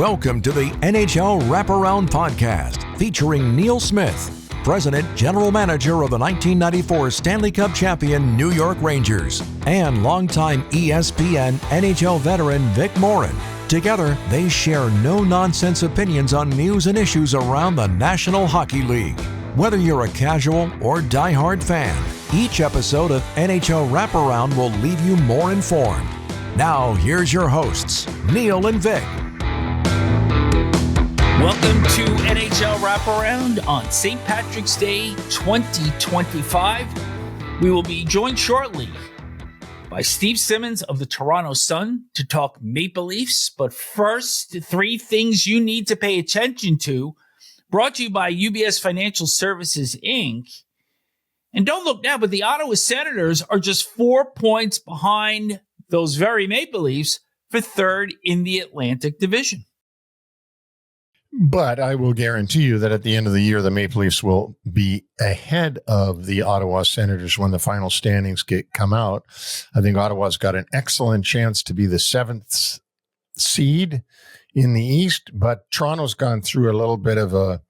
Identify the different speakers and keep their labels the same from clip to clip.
Speaker 1: Welcome to the NHL Wraparound podcast featuring Neil Smith, President General Manager of the 1994 Stanley Cup champion New York Rangers, and longtime ESPN NHL veteran Vic Morren. Together, they share no-nonsense opinions on news and issues around the National Hockey League. Whether you're a casual or diehard fan, each episode of NHL Wraparound will leave you more informed. Now, here's your hosts, Neil and Vic.
Speaker 2: Welcome to NHL Wraparound on St. Patrick's Day 2025. We will be joined shortly by Steve Simmons of the Toronto Sun to talk Maple Leafs. But first, 3 things you need to pay attention to, brought to you by UBS Financial Services, Inc. And don't look now, but the Ottawa Senators are just 4 points behind those very Maple Leafs for third in the Atlantic Division.
Speaker 3: But I will guarantee you that at the end of the year, the Maple Leafs will be ahead of the Ottawa Senators when the final standings come out. I think Ottawa's got an excellent chance to be the 7th seed in the East, but Toronto's gone through a little bit of a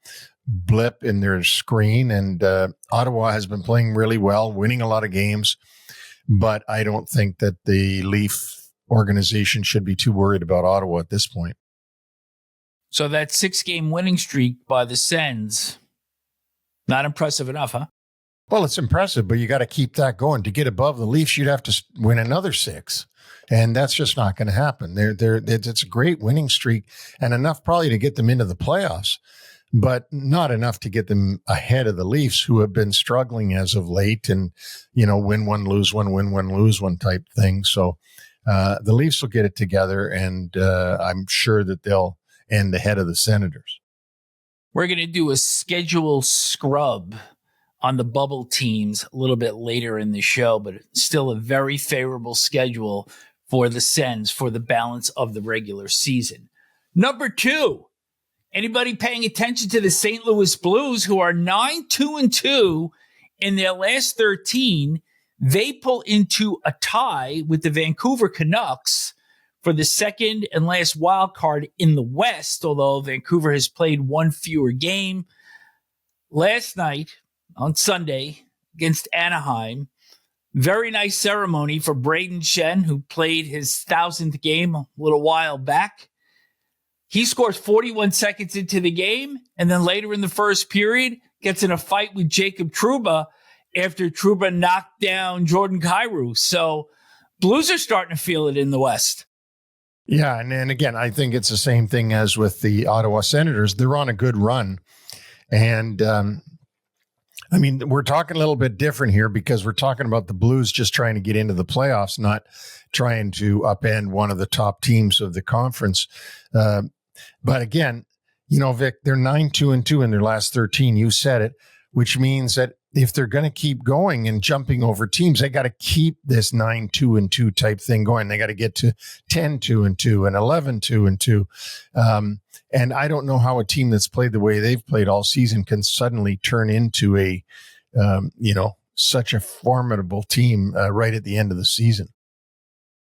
Speaker 3: blip in their screen, and Ottawa has been playing really well, winning a lot of games, but I don't think that the Leaf organization should be too worried about Ottawa at this point.
Speaker 2: So that 6-game winning streak by the Sens, not impressive enough, huh?
Speaker 3: Well, it's impressive, but you got to keep that going. To get above the Leafs, you'd have to win another 6, and that's just not going to happen. It's a great winning streak and enough probably to get them into the playoffs, but not enough to get them ahead of the Leafs, who have been struggling as of late and, win one, lose one, win one, lose one type thing. So the Leafs will get it together, and I'm sure that they'll end ahead of the Senators.
Speaker 2: We're going to do a schedule scrub on the bubble teams a little bit later in the show, but still a very favorable schedule for the Sens for the balance of the regular season. Number 2, anybody paying attention to the St. Louis Blues, who are 9-2-2 in their last 13, they pull into a tie with the Vancouver Canucks for the second and last wild card in the West, although Vancouver has played one fewer game. Last night, on Sunday, against Anaheim, very nice ceremony for Braden Shen, who played his 1,000th game a little while back. He scores 41 seconds into the game, and then later in the first period, gets in a fight with Jacob Trouba after Trouba knocked down Jordan Kyrou. So Blues are starting to feel it in the West.
Speaker 3: Yeah, and again, I think it's the same thing as with the Ottawa Senators. They're on a good run. And, we're talking a little bit different here because we're talking about the Blues just trying to get into the playoffs, not trying to upend one of the top teams of the conference. But again, Vic, they're 9-2-2 in their last 13. You said it, which means that if they're going to keep going and jumping over teams, they got to keep this 9-2-2 type thing going. They got to get to 10-2-2 and 11-2-2. And I don't know how a team that's played the way they've played all season can suddenly turn into a, such a formidable team right at the end of the season.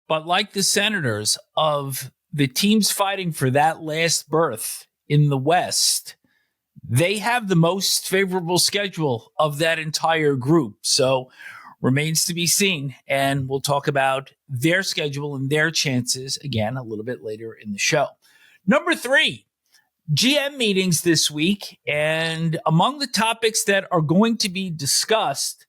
Speaker 2: But like the Senators, of the teams fighting for that last berth in the West, they have the most favorable schedule of that entire group. So remains to be seen. And we'll talk about their schedule and their chances again a little bit later in the show. Number 3, GM meetings this week. And among the topics that are going to be discussed,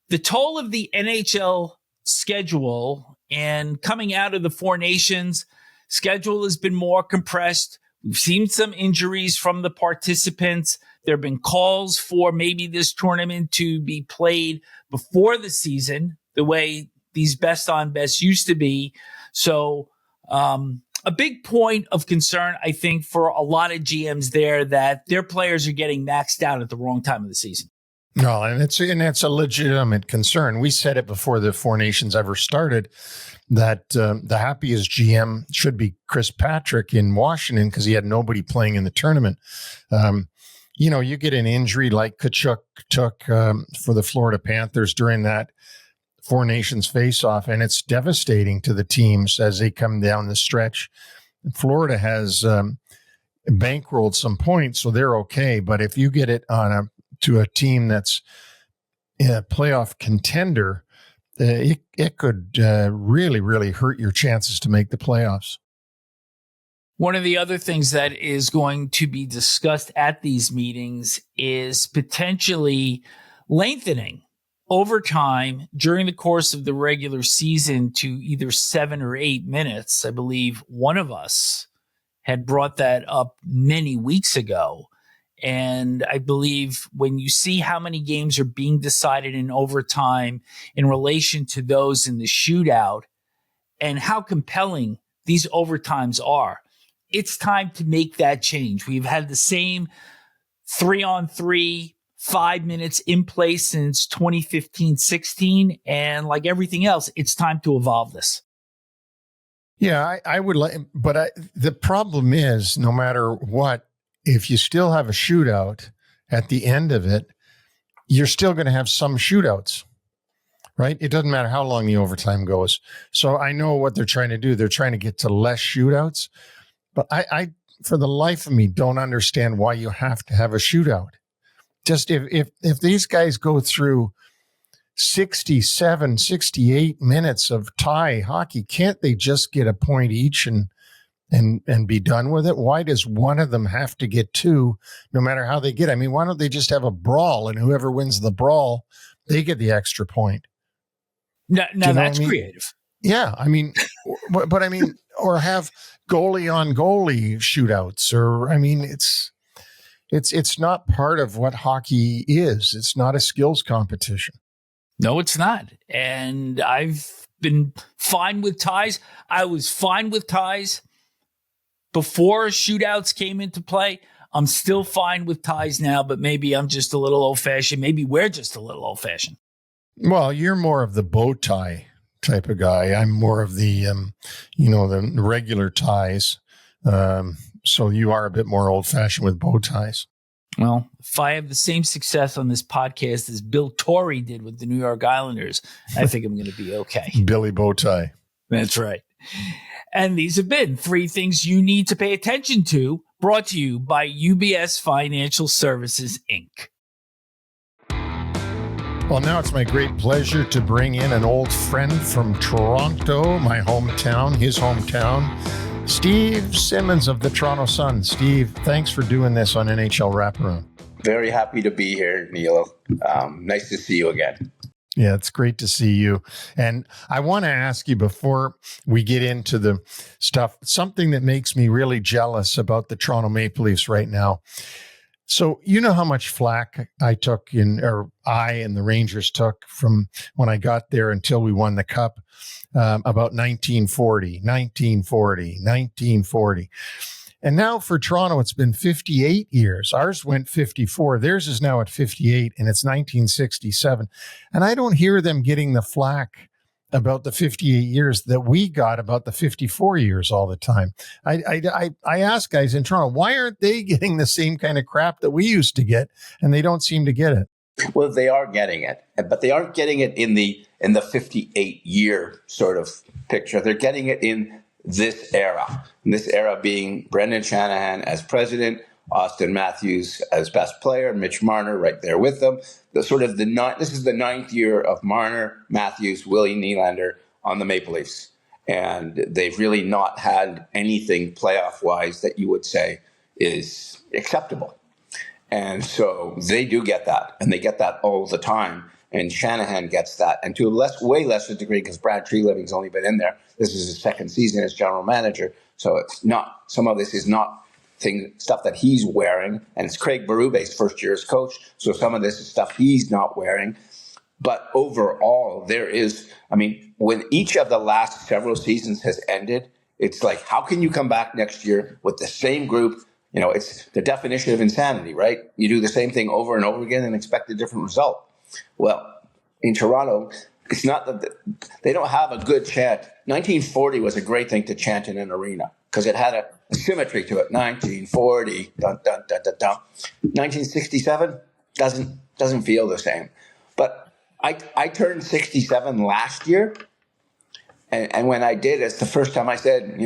Speaker 2: the toll of the NHL schedule, and coming out of the Four Nations, schedule has been more compressed. We've seen some injuries from the participants. There have been calls for maybe this tournament to be played before the season, the way these best on best used to be. So a big point of concern, I think, for a lot of GMs there, that their players are getting maxed out at the wrong time of the season.
Speaker 3: No, and it's a legitimate concern. We said it before the Four Nations ever started that the happiest GM should be Chris Patrick in Washington because he had nobody playing in the tournament. You get an injury like Tkachuk took for the Florida Panthers during that Four Nations face-off, and it's devastating to the teams as they come down the stretch. Florida has bankrolled some points, so they're okay. But if you get it to a team that's a playoff contender, it could really, really hurt your chances to make the playoffs.
Speaker 2: One of the other things that is going to be discussed at these meetings is potentially lengthening overtime during the course of the regular season to either 7 or 8 minutes. I believe one of us had brought that up many weeks ago. And I believe when you see how many games are being decided in overtime in relation to those in the shootout and how compelling these overtimes are, it's time to make that change. We've had the same 3-on-3, 5 minutes in place since 2015-16. And like everything else, it's time to evolve this.
Speaker 3: Yeah, I would like, but the problem is no matter what, if you still have a shootout at the end of it, you're still going to have some shootouts, right? It doesn't matter how long the overtime goes. So I know what they're trying to do. They're trying to get to less shootouts, but I for the life of me, don't understand why you have to have a shootout. Just if these guys go through 67, 68 minutes of tie hockey, can't they just get a point each and be done with it? Why does one of them have to get two, no matter how they get? I mean, why don't they just have a brawl, and whoever wins the brawl, they get the extra point?
Speaker 2: Now that's creative.
Speaker 3: Yeah, I mean, but I mean, or have goalie on goalie shootouts, or I mean, it's not part of what hockey is. It's not a skills competition.
Speaker 2: No, it's not. And I've been fine with ties. I was fine with ties before shootouts came into play. I'm still fine with ties now, but maybe I'm just a little old-fashioned. Maybe we're just a little old-fashioned.
Speaker 3: Well, you're more of the bow tie type of guy. I'm more of the, the regular ties. So you are a bit more old-fashioned with bow ties.
Speaker 2: Well, if I have the same success on this podcast as Bill Torrey did with the New York Islanders, I think I'm going to be okay.
Speaker 3: Billy Bowtie.
Speaker 2: That's right. And these have been 3 things you need to pay attention to, brought to you by UBS Financial Services, Inc.
Speaker 3: Well, now it's my great pleasure to bring in an old friend from Toronto, my hometown, his hometown, Steve Simmons of the Toronto Sun. Steve, thanks for doing this on NHL Wraparound.
Speaker 4: Very happy to be here, Neil. Nice to see you again.
Speaker 3: Yeah, it's great to see you. And I want to ask you before we get into the stuff, something that makes me really jealous about the Toronto Maple Leafs right now. So you know how much flack I and the Rangers took from when I got there until we won the Cup about 1940. And now for Toronto, it's been 58 years. Ours went 54. Theirs is now at 58, and it's 1967. And I don't hear them getting the flack about the 58 years that we got about the 54 years all the time. I ask guys in Toronto, why aren't they getting the same kind of crap that we used to get? And they don't seem to get it.
Speaker 4: Well, they are getting it, but they aren't getting it in the 58-year sort of picture. They're getting it in this era. And this era being Brendan Shanahan as president, Auston Matthews as best player, Mitch Marner right there with them. This is the 9th year of Marner, Matthews, Willie Nylander on the Maple Leafs. And they've really not had anything playoff-wise that you would say is acceptable. And so they do get that, and they get that all the time. And Shanahan gets that, and to a way lesser degree because Brad Treliving's only been in there. This is his 2nd season as general manager, so it's not. Some of this is not stuff that he's wearing, and it's Craig Berube's first year as coach, so some of this is stuff he's not wearing. But overall, there is. I mean, when each of the last several seasons has ended, it's like, how can you come back next year with the same group? You know, it's the definition of insanity, right? You do the same thing over and over again and expect a different result. Well, in Toronto, it's not that they don't have a good chant. 1940 was a great thing to chant in an arena because it had a symmetry to it. 1940, dun, dun, dun, dun, dun. 1967 doesn't feel the same. But I turned 67 last year, and when I did, it's the first time I said,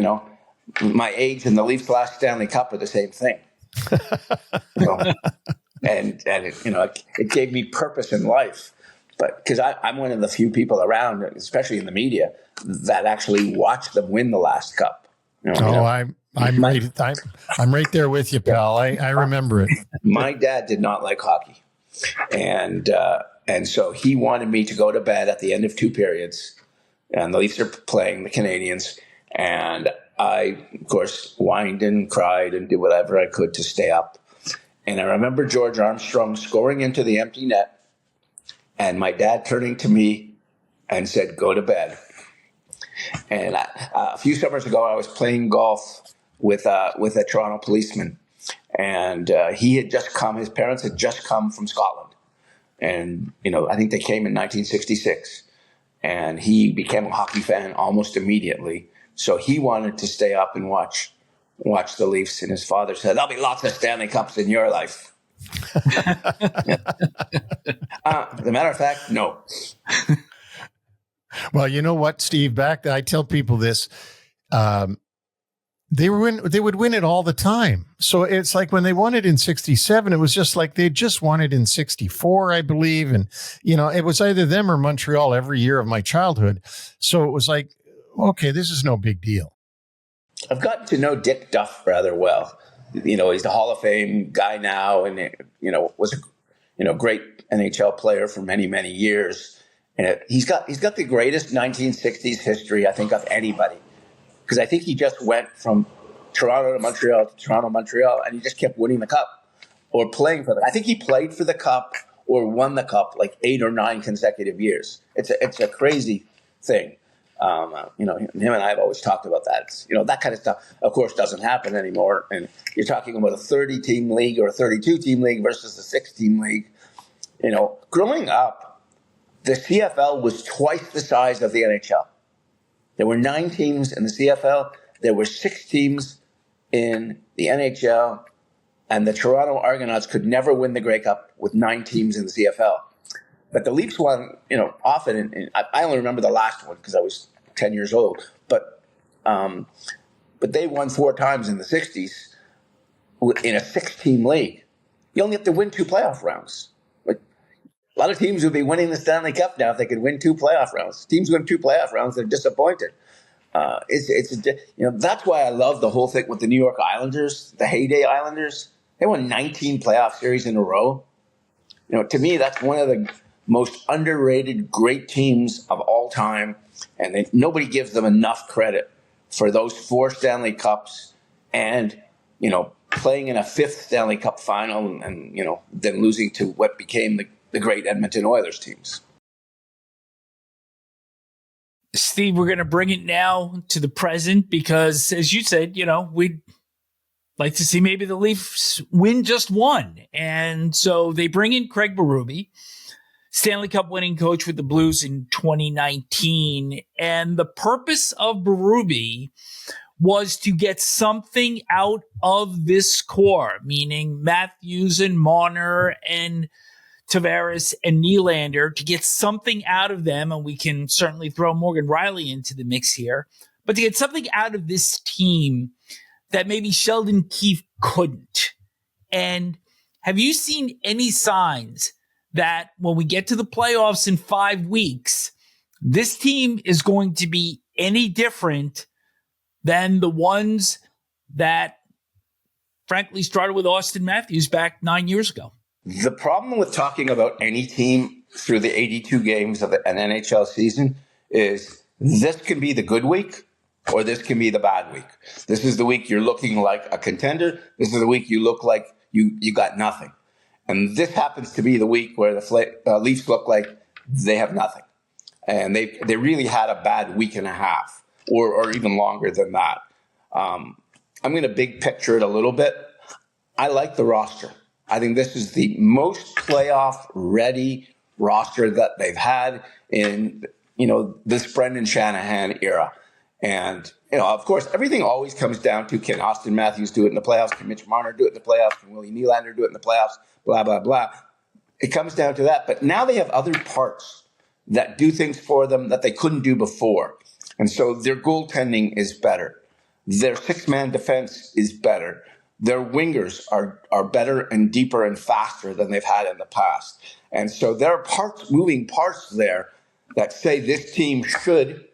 Speaker 4: my age and the Leafs' last Stanley Cup are the same thing. And it gave me purpose in life. But because I'm one of the few people around, especially in the media, that actually watched them win the last cup.
Speaker 3: I'm right there with you, pal. I remember it.
Speaker 4: My dad did not like hockey, and so he wanted me to go to bed at the end of 2 periods, and the Leafs are playing the Canadians, and I, of course, whined and cried and did whatever I could to stay up. And I remember George Armstrong scoring into the empty net, and my dad turning to me and said, "Go to bed." And a few summers ago, I was playing golf with a Toronto policeman, and he had just come. His parents had just come from Scotland, and I think they came in 1966, and he became a hockey fan almost immediately. So he wanted to stay up and watch the Leafs, and his father said, "There'll be lots of Stanley Cups in your life." As a matter of fact, no.
Speaker 3: Well, you know what, Steve? I tell people this. They would win it all the time. So it's like when they won it in 67, it was just like they just won it in 64, I believe. And, it was either them or Montreal every year of my childhood. So it was like, okay, this is no big deal.
Speaker 4: I've gotten to know Dick Duff rather well. He's the Hall of Fame guy now, and was a great NHL player for many, many years. And he's got the greatest 1960s history, I think, of anybody, because I think he just went from Toronto to Montreal, and he just kept winning the cup or playing for it. I think he played for the cup or won the cup like 8 or 9 consecutive years. It's a crazy thing. Him and I have always talked about that. That kind of stuff, of course, doesn't happen anymore. And you're talking about a 30-team league or a 32-team league versus a 6-team league. Growing up, the CFL was twice the size of the NHL. There were 9 teams in the CFL. There were 6 teams in the NHL. And the Toronto Argonauts could never win the Grey Cup with 9 teams in the CFL. But the Leafs won, often. And I only remember the last one because I was 10 years old. But they won 4 times in the 60s in a 6-team league. You only have to win 2 playoff rounds. Like, a lot of teams would be winning the Stanley Cup now if they could win 2 playoff rounds. Teams win 2 playoff rounds, they're disappointed. That's why I love the whole thing with the New York Islanders, the heyday Islanders. They won 19 playoff series in a row. To me, that's one of the most underrated great teams of all time, and nobody gives them enough credit for those 4 Stanley Cups and playing in a 5th Stanley Cup final and then losing to what became the great Edmonton Oilers teams.
Speaker 2: Steve, we're going to bring it now to the present because, as you said, we'd like to see maybe the Leafs win just one. And so they bring in Craig Berube, Stanley Cup winning coach with the Blues in 2019. And the purpose of Berube was to get something out of this core, meaning Matthews and Marner and Tavares and Nylander, to get something out of them. And we can certainly throw Morgan Riley into the mix here, but to get something out of this team that maybe Sheldon Keefe couldn't. And have you seen any signs that when we get to the playoffs in 5 weeks, this team is going to be any different than the ones that frankly started with Auston Matthews back 9 years ago?
Speaker 4: The problem with talking about any team through the 82 games of an NHL season is this can be the good week or this can be the bad week. This is the week you're looking like a contender. This is the week you look like you got nothing. And this happens to be the week where the Leafs look like they have nothing. And they really had a bad week and a half or even longer than that. I'm going to big picture it a little bit. I like the roster. I think this is the most playoff-ready roster that they've had in, this Brendan Shanahan era. And, of course, everything always comes down to, can Auston Matthews do it in the playoffs? Can Mitch Marner do it in the playoffs? Can Willie Nylander do it in the playoffs? Blah, blah, blah. It comes down to that. But now they have other parts that do things for them that they couldn't do before. And so their goaltending is better. Their six-man defense is better. Their wingers are better and deeper and faster than they've had in the past. And so there are moving parts there that say this team should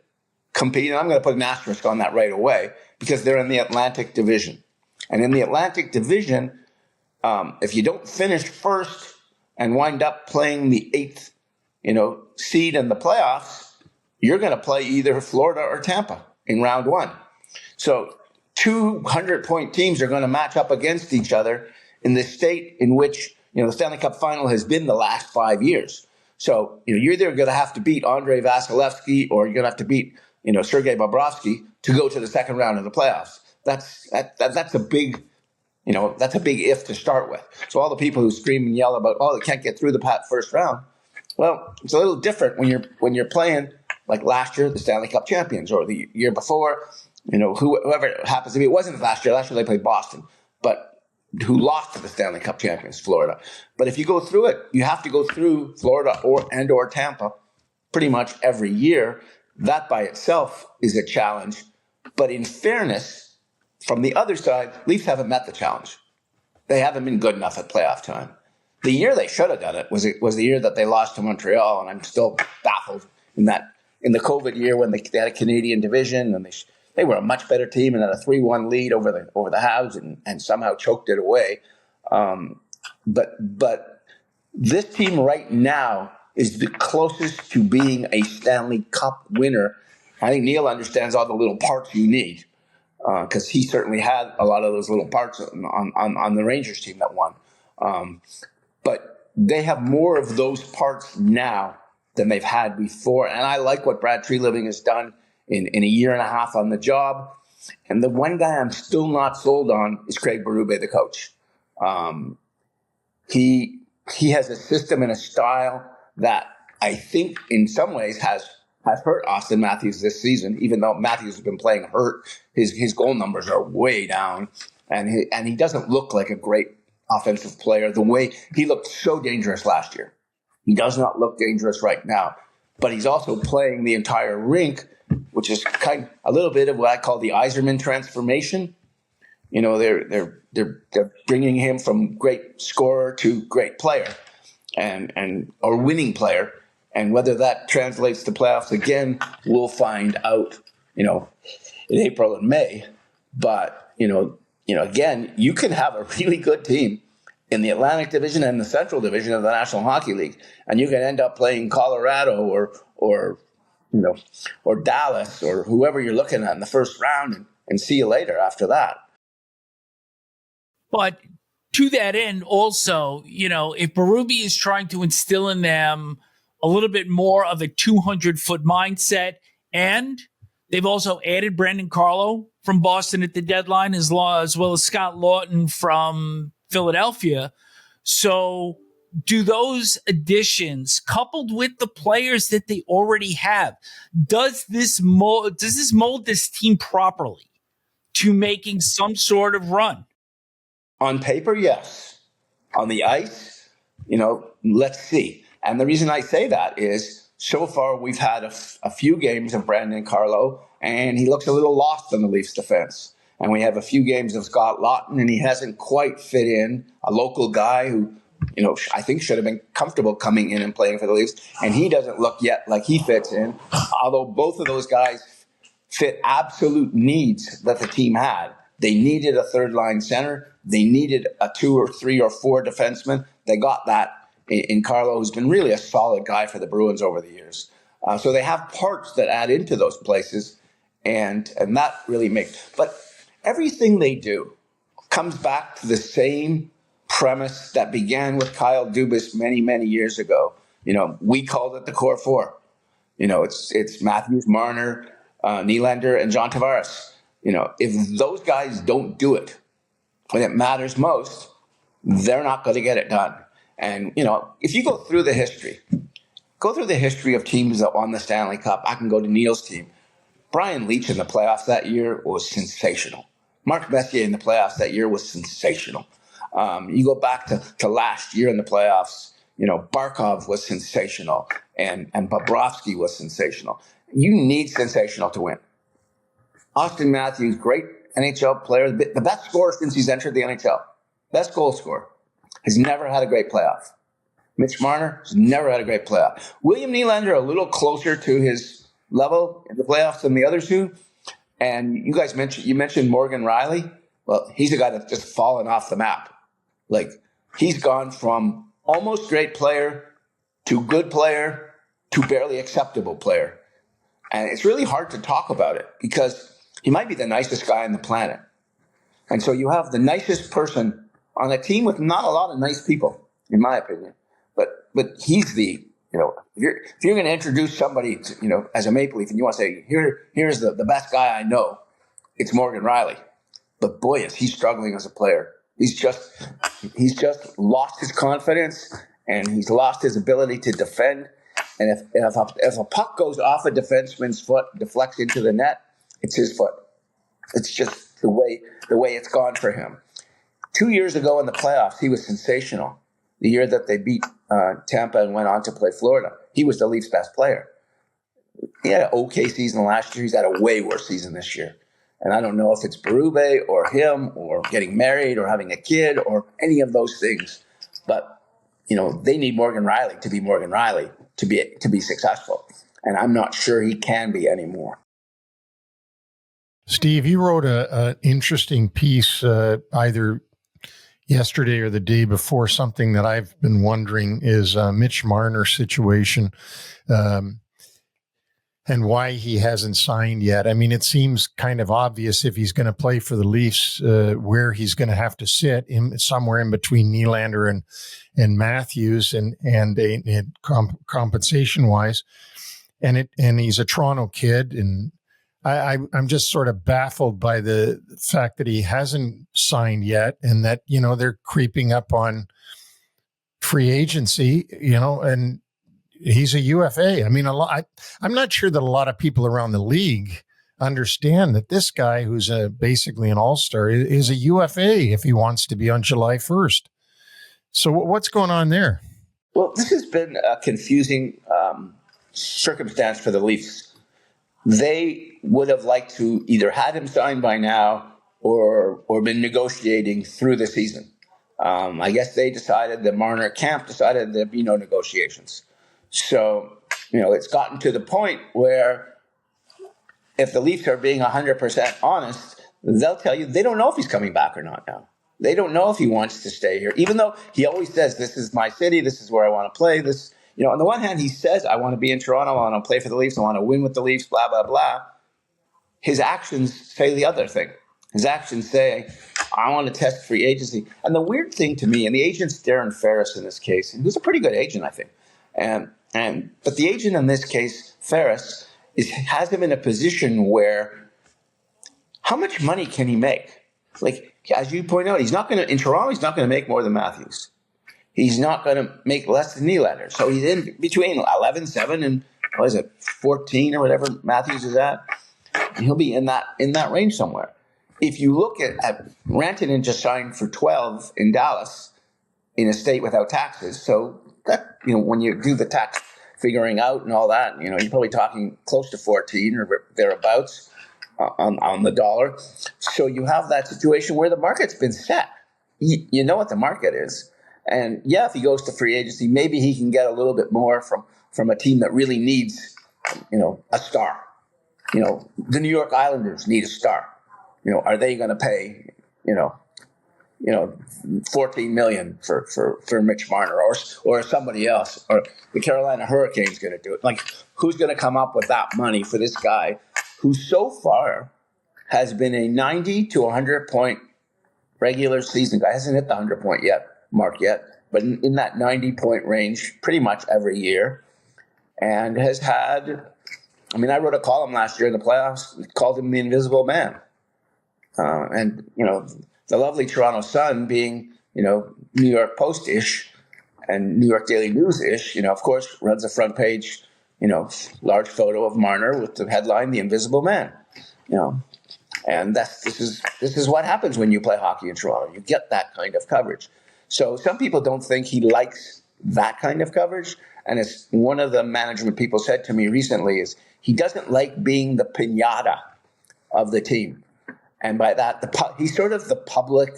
Speaker 4: compete. And I'm going to put an asterisk on that right away because they're in the Atlantic Division. And in the Atlantic Division, if you don't finish first and wind up playing the eighth, seed in the playoffs, you're going to play either Florida or Tampa in round one. So 200-point teams are going to match up against each other in the state in which, the Stanley Cup final has been the last 5 years. So, you're either going to have to beat Andrei Vasilevsky or you're going to have to beat, Sergei Bobrovsky to go to the second round of the playoffs. That's a big, that's a big if to start with. So all the people who scream and yell about, they can't get through the first round. Well, it's a little different when you're playing like last year, the Stanley Cup champions, or the year before, whoever it happens to be. It wasn't last year. Last year they played Boston, but who lost to the Stanley Cup champions, Florida. But if you go through it, you have to go through Florida or Tampa pretty much every year. That by itself is a challenge. But in fairness, from the other side, Leafs haven't met the challenge. They haven't been good enough at playoff time. The year they should have done it was the year that they lost to Montreal, and I'm still baffled in the COVID year when they had a Canadian division and they were a much better team and had a 3-1 lead over the Habs and somehow choked it away. But this team right now is the closest to being a Stanley Cup winner. I think Neil understands all the little parts you need because he certainly had a lot of those little parts on the Rangers team that won. But they have more of those parts now than they've had before. And I like what Brad Treliving has done in a year and a half on the job. And the one guy I'm still not sold on is Craig Berube, the coach. He has a system and a style that I think in some ways has hurt Auston Matthews this season, even though Matthews has been playing hurt. His goal numbers are way down, and he doesn't look like a great offensive player the way he looked so dangerous last year. He does not look dangerous right now, but he's also playing the entire rink, which is kind of a little bit of what I call the Yzerman transformation. They're bringing him from great scorer to great player, and or winning player, and whether that translates to playoffs again, we'll find out, in April and May. But again, you can have a really good team in the Atlantic Division and the Central Division of the National Hockey League, and you can end up playing Colorado or Dallas or whoever you're looking at in the first round, and see you later after that.
Speaker 2: But to that end, also, if Berube is trying to instill in them a little bit more of a 200-foot mindset, and they've also added Brandon Carlo from Boston at the deadline, as well as Scott Lawton from Philadelphia. So do those additions, coupled with the players that they already have, does this mold this team properly to making some sort of run?
Speaker 4: On paper, yes. On the ice, let's see. And the reason I say that is so far we've had a few games of Brandon Carlo, and he looks a little lost in the Leafs defense. And we have a few games of Scott Lawton, and he hasn't quite fit in, a local guy who, I think should have been comfortable coming in and playing for the Leafs. And he doesn't look yet like he fits in, although both of those guys fit absolute needs that the team had. They needed a third-line center. They needed a 2 or 3 or 4 defenseman. They got that in Carlo, who's been really a solid guy for the Bruins over the years. So they have parts that add into those places, and that really makes. But everything they do comes back to the same premise that began with Kyle Dubas many, many years ago. We called it the core four. It's Matthews, Marner, Nylander, and John Tavares. If those guys don't do it when it matters most, they're not going to get it done. And, if you go through the history of teams that won the Stanley Cup, I can go to Neil's team. Brian Leetch in the playoffs that year was sensational. Mark Messier in the playoffs that year was sensational. You go back to last year in the playoffs, Barkov was sensational and Bobrovsky was sensational. You need sensational to win. Auston Matthews, great NHL player, the best scorer since he's entered the NHL, best goal scorer, has never had a great playoff. Mitch Marner has never had a great playoff. William Nylander a little closer to his level in the playoffs than the other two. And you guys mentioned Morgan Riley. Well, he's a guy that's just fallen off the map. Like, he's gone from almost great player to good player to barely acceptable player. And it's really hard to talk about it because he might be the nicest guy on the planet. And so you have the nicest person on a team with not a lot of nice people, in my opinion. But he's the, if you're going to introduce somebody, as a Maple Leaf, and you want to say, here's the best guy I know, it's Morgan Riley. But boy, is he struggling as a player. He's just lost his confidence, and he's lost his ability to defend. And if a puck goes off a defenseman's foot, deflects into the net, it's his foot. It's just the way it's gone for him. 2 years ago in the playoffs, he was sensational. The year that they beat Tampa and went on to play Florida, he was the Leafs' best player. He had an okay season last year. He's had a way worse season this year. And I don't know if it's Berube or him or getting married or having a kid or any of those things. But, they need Morgan Riley to be Morgan Riley to be successful. And I'm not sure he can be anymore.
Speaker 3: Steve, you wrote an interesting piece either yesterday or the day before. Something that I've been wondering is Mitch Marner's situation and why he hasn't signed yet. I mean, it seems kind of obvious if he's going to play for the Leafs, where he's going to have to sit somewhere in between Nylander and Matthews and compensation wise. And he's a Toronto kid, and I'm just sort of baffled by the fact that he hasn't signed yet, and that, they're creeping up on free agency, and he's a UFA. I mean, I'm not sure that a lot of people around the league understand that this guy, who's basically an all-star, is a UFA if he wants to be on July 1st. So what's going on there?
Speaker 4: Well, this has been a confusing circumstance for the Leafs. They would have liked to either had him signed by now or been negotiating through the season. I guess they decided, the Marner camp decided there'd be no negotiations. So, it's gotten to the point where if the Leafs are being 100% honest, they'll tell you they don't know if he's coming back or not now. They don't know if he wants to stay here, even though he always says, this is my city, this is where I want to play. This, on the one hand, he says, I want to be in Toronto, I want to play for the Leafs, I want to win with the Leafs, blah, blah, blah. His actions say the other thing. His actions say, I want to test free agency. And the weird thing to me, and the agent's Darren Ferris in this case, and who's a pretty good agent, I think. But the agent in this case, Ferris, has him in a position where how much money can he make? Like, as you point out, in Toronto, he's not going to make more than Matthews. He's not going to make less than Nylander. So he's in between 11-7 and 14 or whatever Matthews is at. And he'll be in that range somewhere. If you look at Rantanen just signed for 12 in Dallas in a state without taxes. So that, when you do the tax figuring out and all that, you're probably talking close to 14 or thereabouts on the dollar. So you have that situation where the market's been set. You know what the market is. And yeah, if he goes to free agency, maybe he can get a little bit more from a team that really needs, a star. The New York Islanders need a star. Are they going to pay, $14 million for Mitch Marner or somebody else, or the Carolina Hurricanes going to do it? Like, who's going to come up with that money for this guy who so far has been a 90 to 100 point regular season guy? Hasn't hit the 100 point mark yet, but in that 90 point range pretty much every year, and has had. I mean, I wrote a column last year in the playoffs, called him the Invisible Man. And, the lovely Toronto Sun being, New York Post-ish and New York Daily News-ish, of course, runs a front page, large photo of Marner with the headline, The Invisible Man, And this is what happens when you play hockey in Toronto. You get that kind of coverage. So some people don't think he likes that kind of coverage. And it's one of the management people said to me recently is he doesn't like being the piñata of the team. And by that, he's sort of the public,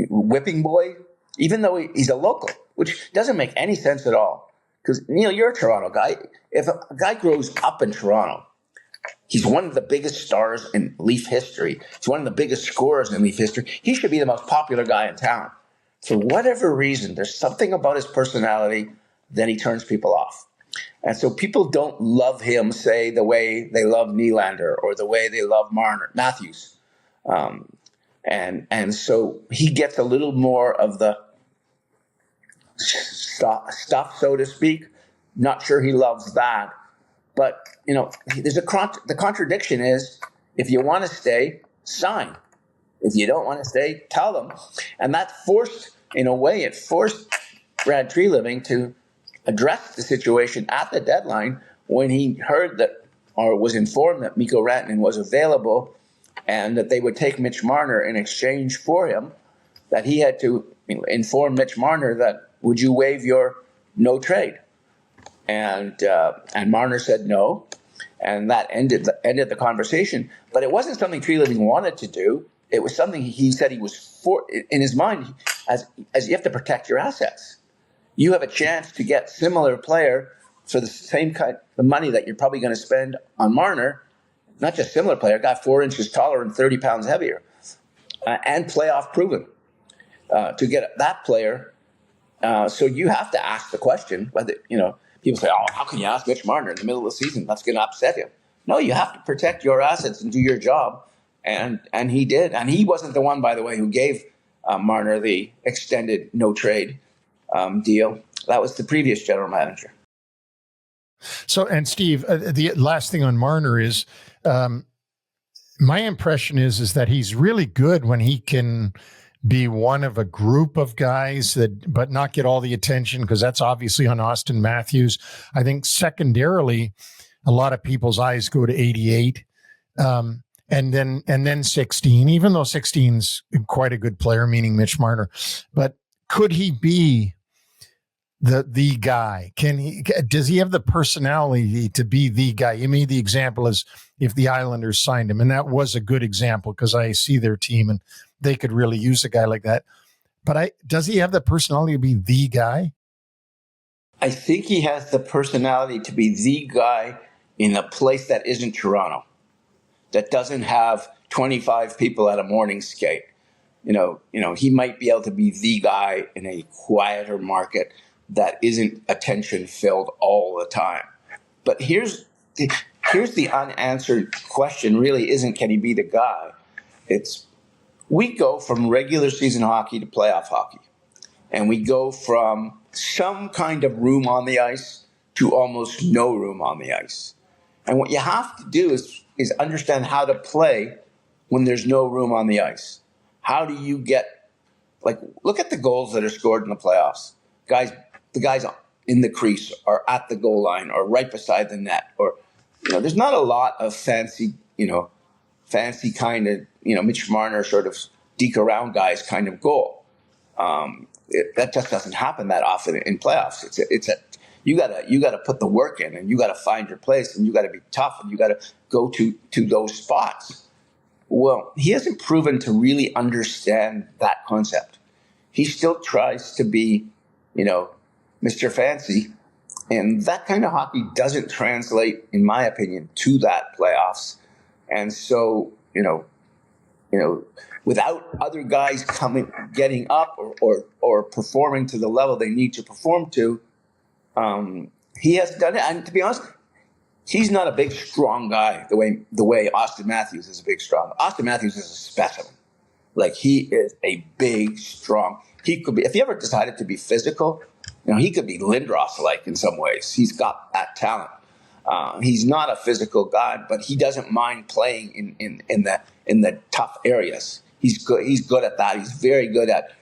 Speaker 4: whipping boy, even though he's a local, which doesn't make any sense at all. Because, Neil, you're a Toronto guy. If a guy grows up in Toronto, he's one of the biggest stars in Leaf history. He's one of the biggest scorers in Leaf history. He should be the most popular guy in town. For whatever reason, there's something about his personality that he turns people off. And so people don't love him, say, the way they love Nylander or the way they love Matthews. And so he gets a little more of the stuff, so to speak. Not sure he loves that. But, there's the contradiction is, if you want to stay, sign. If you don't want to stay, tell them. And that forced Brad Treliving to address the situation at the deadline when he heard that, or was informed that Mikko Rantanen was available and that they would take Mitch Marner in exchange for him, that he had to inform Mitch Marner that, would you waive your no trade? And Marner said no, and that ended the conversation. But it wasn't something Treliving wanted to do. It was something he said he was for in his mind, as you have to protect your assets. You have a chance to get similar player for the same kind of money that you're probably going to spend on Marner. Not just similar player, guy 4 inches taller and 30 pounds heavier, and playoff proven to get that player. So you have to ask the question whether, people say, oh, how can you ask Mitch Marner in the middle of the season? That's going to upset him. No, you have to protect your assets and do your job. And he did. And he wasn't the one, by the way, who gave Marner the extended no trade deal. That was the previous general manager.
Speaker 3: So, and Steve, the last thing on Marner is, my impression is that he's really good when he can be one of a group of guys but not get all the attention, because that's obviously on Auston Matthews. I think secondarily, a lot of people's eyes go to 88, and then 16, even though 16's quite a good player, meaning Mitch Marner. But could he be the guy? Does he have the personality to be the guy? You made the example as if the Islanders signed him, and that was a good example because I see their team and they could really use a guy like that. But does he have the personality to be the guy?
Speaker 4: I think he has the personality to be the guy in a place that isn't Toronto, that doesn't have 25 people at a morning skate. He might be able to be the guy in a quieter market that isn't attention filled all the time. But here's the unanswered question really isn't, can he be the guy? It's, we go from regular season hockey to playoff hockey. And we go from some kind of room on the ice to almost no room on the ice. And what you have to do is understand how to play when there's no room on the ice. How do you get, look at the goals that are scored in the playoffs. The guys in the crease or at the goal line or right beside the net, or, there's not a lot of fancy kind of, Mitch Marner sort of deke around guys kind of goal. That just doesn't happen that often in playoffs. You gotta put the work in, and you gotta find your place, and you gotta be tough, and you gotta go to those spots. Well, he hasn't proven to really understand that concept. He still tries to be, Mr. Fancy, and that kind of hockey doesn't translate, in my opinion, to that playoffs. And so, without other guys getting up or performing to the level they need to perform to, he has done it. And to be honest, he's not a big, strong guy the way Auston Matthews is a big, strong. Auston Matthews is a specimen. He is a big, strong. He could be, if he ever decided to be physical, he could be Lindros-like in some ways. He's got that talent. He's not a physical guy, but he doesn't mind playing in the tough areas. He's good at that. He's very good at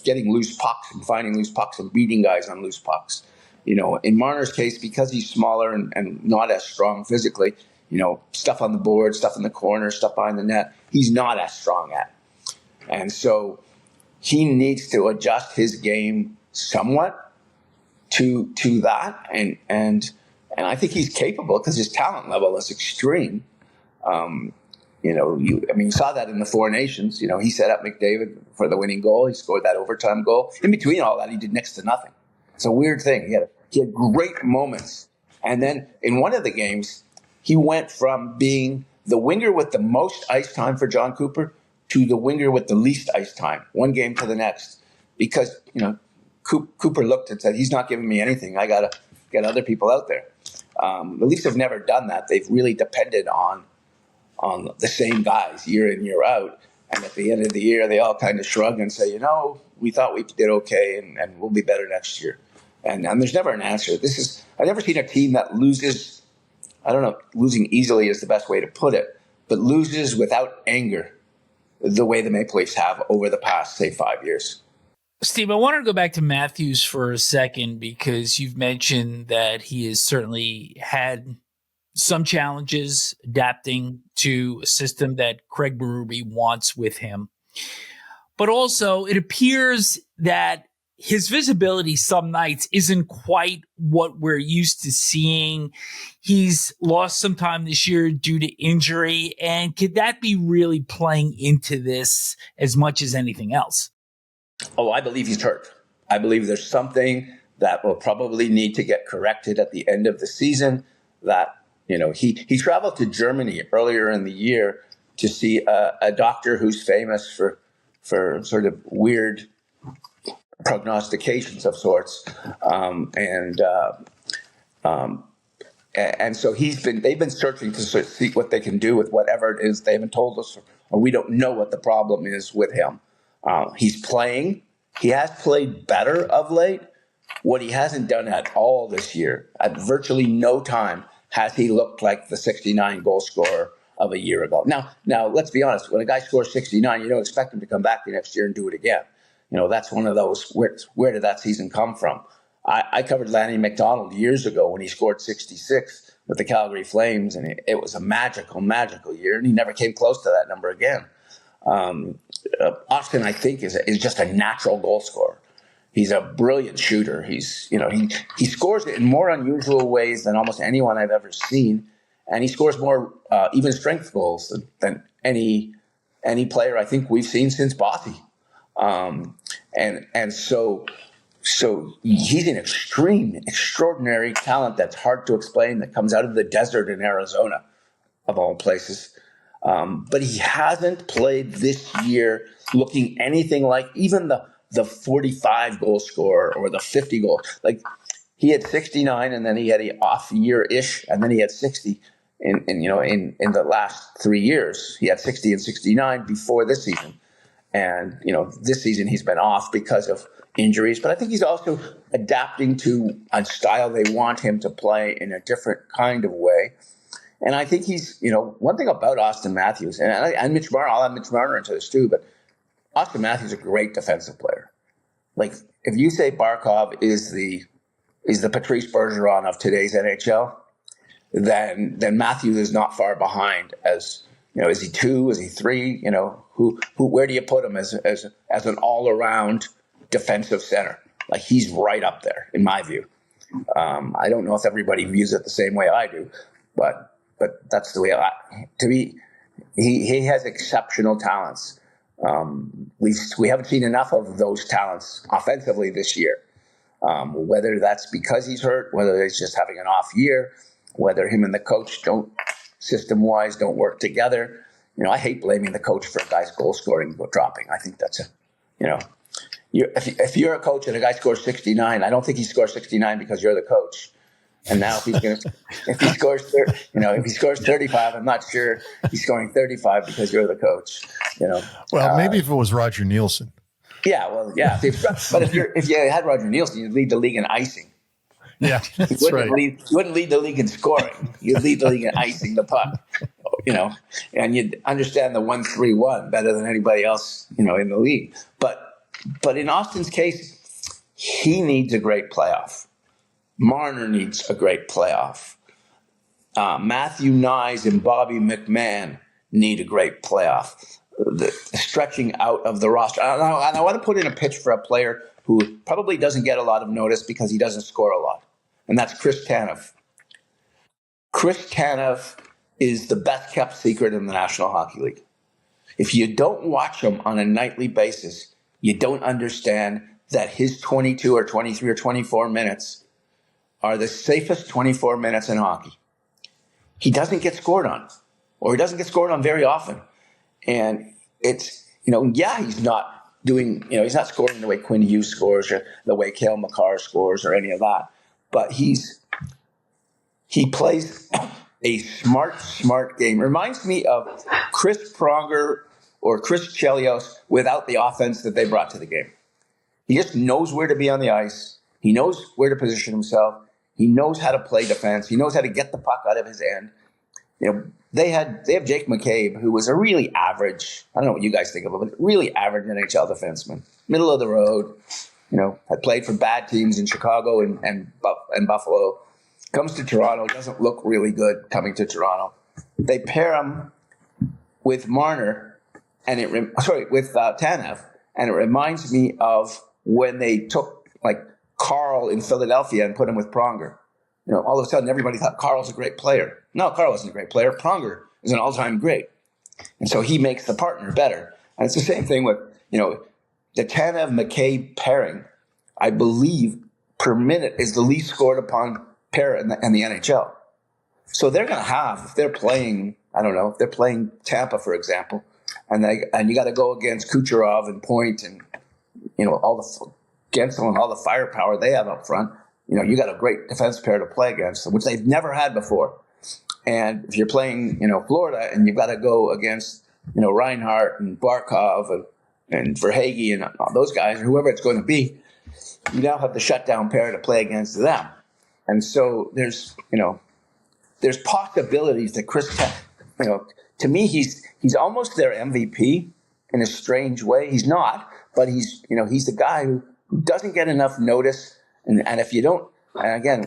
Speaker 4: getting loose pucks and finding loose pucks and beating guys on loose pucks. In Marner's case, because he's smaller and not as strong physically, stuff on the board, stuff in the corner, stuff behind the net, he's not as strong at. And so he needs to adjust his game somewhat to that. And I think he's capable because his talent level is extreme. You saw that in the Four Nations. He set up McDavid for the winning goal. He scored that overtime goal. In between all that, he did next to nothing. It's a weird thing. He had great moments. And then in one of the games, he went from being the winger with the most ice time for John Cooper to the winger with the least ice time, one game to the next. Because, Cooper looked and said, he's not giving me anything. I got to get other people out there. The Leafs have never done that. They've really depended on the same guys year in, year out. And at the end of the year, they all kind of shrug and say, we thought we did okay and we'll be better next year. And there's never an answer. I've never seen a team that loses. I don't know, losing easily is the best way to put it, but loses without anger the way the Maple Leafs have over the past, say, 5 years.
Speaker 2: Steve, I wanted to go back to Matthews for a second because you've mentioned that he has certainly had some challenges adapting to a system that Craig Berube wants with him. But also, it appears that his visibility some nights isn't quite what we're used to seeing. He's lost some time this year due to injury. And could that be really playing into this as much as anything else?
Speaker 4: Oh, I believe he's hurt. I believe there's something that will probably need to get corrected at the end of the season. That, he traveled to Germany earlier in the year to see a doctor who's famous for sort of weird prognostications of sorts, and so they've been searching to sort of see what they can do with whatever it is. They haven't told us, or we don't know what the problem is with him. He's playing. He has played better of late. What he hasn't done at all this year, at virtually no time, has he looked like the 69 goal scorer of a year ago. Now, let's be honest. When a guy scores 69, you don't expect him to come back the next year and do it again. That's one of those, where did that season come from? I covered Lanny McDonald years ago when he scored 66 with the Calgary Flames, and it was a magical, magical year, and he never came close to that number again. Auston, I think, is just a natural goal scorer. He's a brilliant shooter. He scores it in more unusual ways than almost anyone I've ever seen, and he scores more even strength goals than any player I think we've seen since Bossy. So he's an extraordinary talent that's hard to explain, that comes out of the desert in Arizona, of all places. But he hasn't played this year looking anything like even the 45 goal scorer or the 50 goal. Like, he had 69 and then he had an off year-ish, and then he had 60 in the last 3 years. He had 60 and 69 before this season. And, this season he's been off because of injuries, but I think he's also adapting to a style they want him to play in a different kind of way. And I think he's, one thing about Auston Matthews, and Mitch Marner, I'll have Mitch Marner into this too, but Auston Matthews is a great defensive player. Like, if you say Barkov is the Patrice Bergeron of today's NHL, then Matthews is not far behind. As is he 2? Is he 3? Where do you put him as an all-around defensive center? Like, he's right up there in my view. I don't know if everybody views it the same way I do, but that's the way to me. He has exceptional talents. We haven't seen enough of those talents offensively this year. Whether that's because he's hurt, whether he's just having an off year, whether him and the coach system-wise don't work together. I hate blaming the coach for a guy's goal scoring dropping. I think that's if you're a coach and a guy scores 69, I don't think he scores 69 because you're the coach. And now if he scores 35, I'm not sure he's scoring 35 because you're the coach.
Speaker 3: Well, maybe if it was Roger Nielsen.
Speaker 4: Yeah, well, yeah. But if you had Roger Nielsen, you'd lead the league in icing.
Speaker 3: Yeah, that's right.
Speaker 4: You wouldn't lead the league in scoring. You'd lead the league in icing the puck. And you'd understand the 1-3-1 better than anybody else, in the league. But in Austin's case, he needs a great playoff. Marner needs a great playoff. Matthew Nyes and Bobby McMahon need a great playoff. The stretching out of the roster. And I want to put in a pitch for a player who probably doesn't get a lot of notice because he doesn't score a lot, and that's Chris Tanev. Chris Tanev is the best kept secret in the National Hockey League. If you don't watch him on a nightly basis, you don't understand that his 22 or 23 or 24 minutes are the safest 24 minutes in hockey. He doesn't get scored on, or he doesn't get scored on very often. And it's, he's not doing, he's not scoring the way Quinn Hughes scores or the way Cale Makar scores or any of that. But he plays a smart game. Reminds me of Chris Pronger or Chris Chelios without the offense that they brought to the game. He just knows where to be on the ice. He knows where to position himself. He knows how to play defense. He knows how to get the puck out of his end. They have Jake McCabe, who was a really average, I don't know what you guys think of him, but really average NHL defenseman. Middle of the road, had played for bad teams in Chicago and Buffalo. Comes to Toronto, doesn't look really good coming to Toronto. They pair him with Marner, with Tanev, and it reminds me of when they took Carl in Philadelphia and put him with Pronger. All of a sudden everybody thought Carl's a great player. No, Carl wasn't a great player. Pronger is an all-time great. And so he makes the partner better. And it's the same thing with, the Tanev-McCabe pairing, I believe, per minute is the least scored upon pair in the NHL. So they're going to have, if they're playing, if they're playing Tampa, for example, and you got to go against Kucherov and Point and, against them and all the firepower they have up front, you got a great defense pair to play against, which they've never had before. And if you're playing, Florida, and you've got to go against, Reinhart and Barkov and Verhaeghe and all those guys, or whoever it's going to be, you now have the shutdown pair to play against them. And so there's possibilities that Chris, to me, he's almost their MVP in a strange way. He's not, but he's the guy who doesn't get enough notice. And if you don't, and again,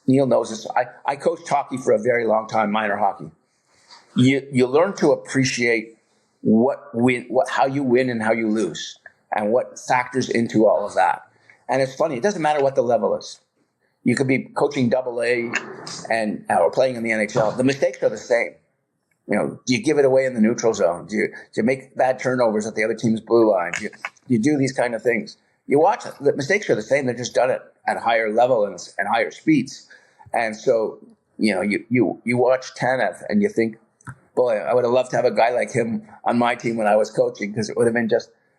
Speaker 4: Neil knows this. I coached hockey for a very long time, minor hockey. You learn to appreciate how you win and how you lose, and what factors into all of that. And it's funny; it doesn't matter what the level is. You could be coaching AA or playing in the NHL. The mistakes are the same. Do you give it away in the neutral zone? Do you make bad turnovers at the other team's blue line? Do you do these kind of things? You watch it. The mistakes are the same. They're just done at a higher level and higher speeds. And so, you watch Tanev and you think, boy, I would have loved to have a guy like him on my team when I was coaching, because it would have been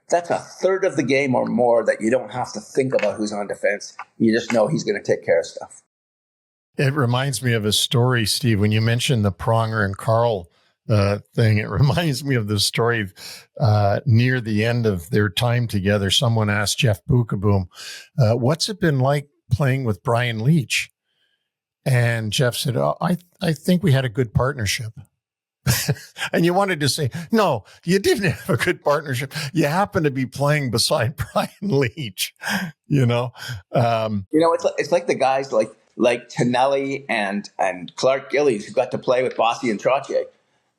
Speaker 4: that's a third of the game or more that you don't have to think about who's on defense. You just know he's going to take care of stuff.
Speaker 3: It reminds me of a story, Steve, when you mentioned the Pronger and Carl thing. It reminds me of the story near the end of their time together. Someone asked Jeff Bukaboom, what's it been like playing with Brian Leach? And Jeff said, I think we had a good partnership. And you wanted to say, no, you didn't have a good partnership. You happened to be playing beside Brian Leach,
Speaker 4: It's like the guys like Tonelli and Clark Gillies who got to play with Bossy and Trottier.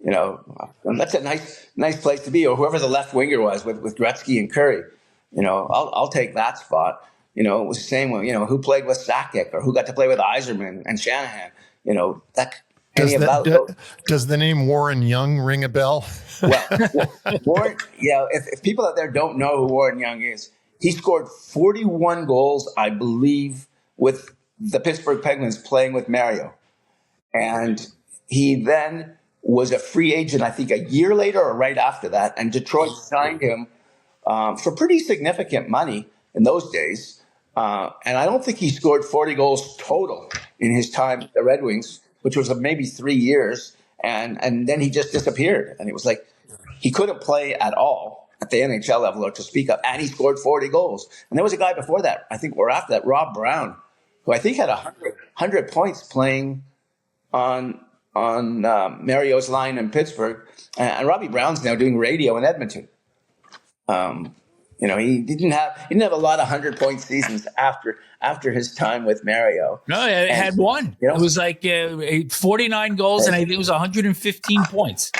Speaker 4: And that's a nice place to be, or whoever the left winger was with Gretzky and Curry. I'll take that spot. It was the same one, who played with Sakic or who got to play with Yzerman and Shanahan.
Speaker 3: Does the name Warren Young ring a bell?
Speaker 4: Well, Warren, if people out there don't know who Warren Young is, he scored 41 goals, I believe, with the Pittsburgh Penguins playing with Mario. And he then was a free agent, I think, a year later or right after that. And Detroit signed him for pretty significant money in those days. And I don't think he scored 40 goals total in his time at the Red Wings, which was maybe 3 years. And then he just disappeared. And it was like he couldn't play at all at the NHL level or to speak of. And he scored 40 goals. And there was a guy before that, I think, or after that, Rob Brown, who I think had 100 points playing on Mario's line in Pittsburgh. And Robbie Brown's now doing radio in Edmonton. He didn't have a lot of 100-point seasons after his time with Mario.
Speaker 2: No, it had one. It was like 49 goals, and I think it was 115 points.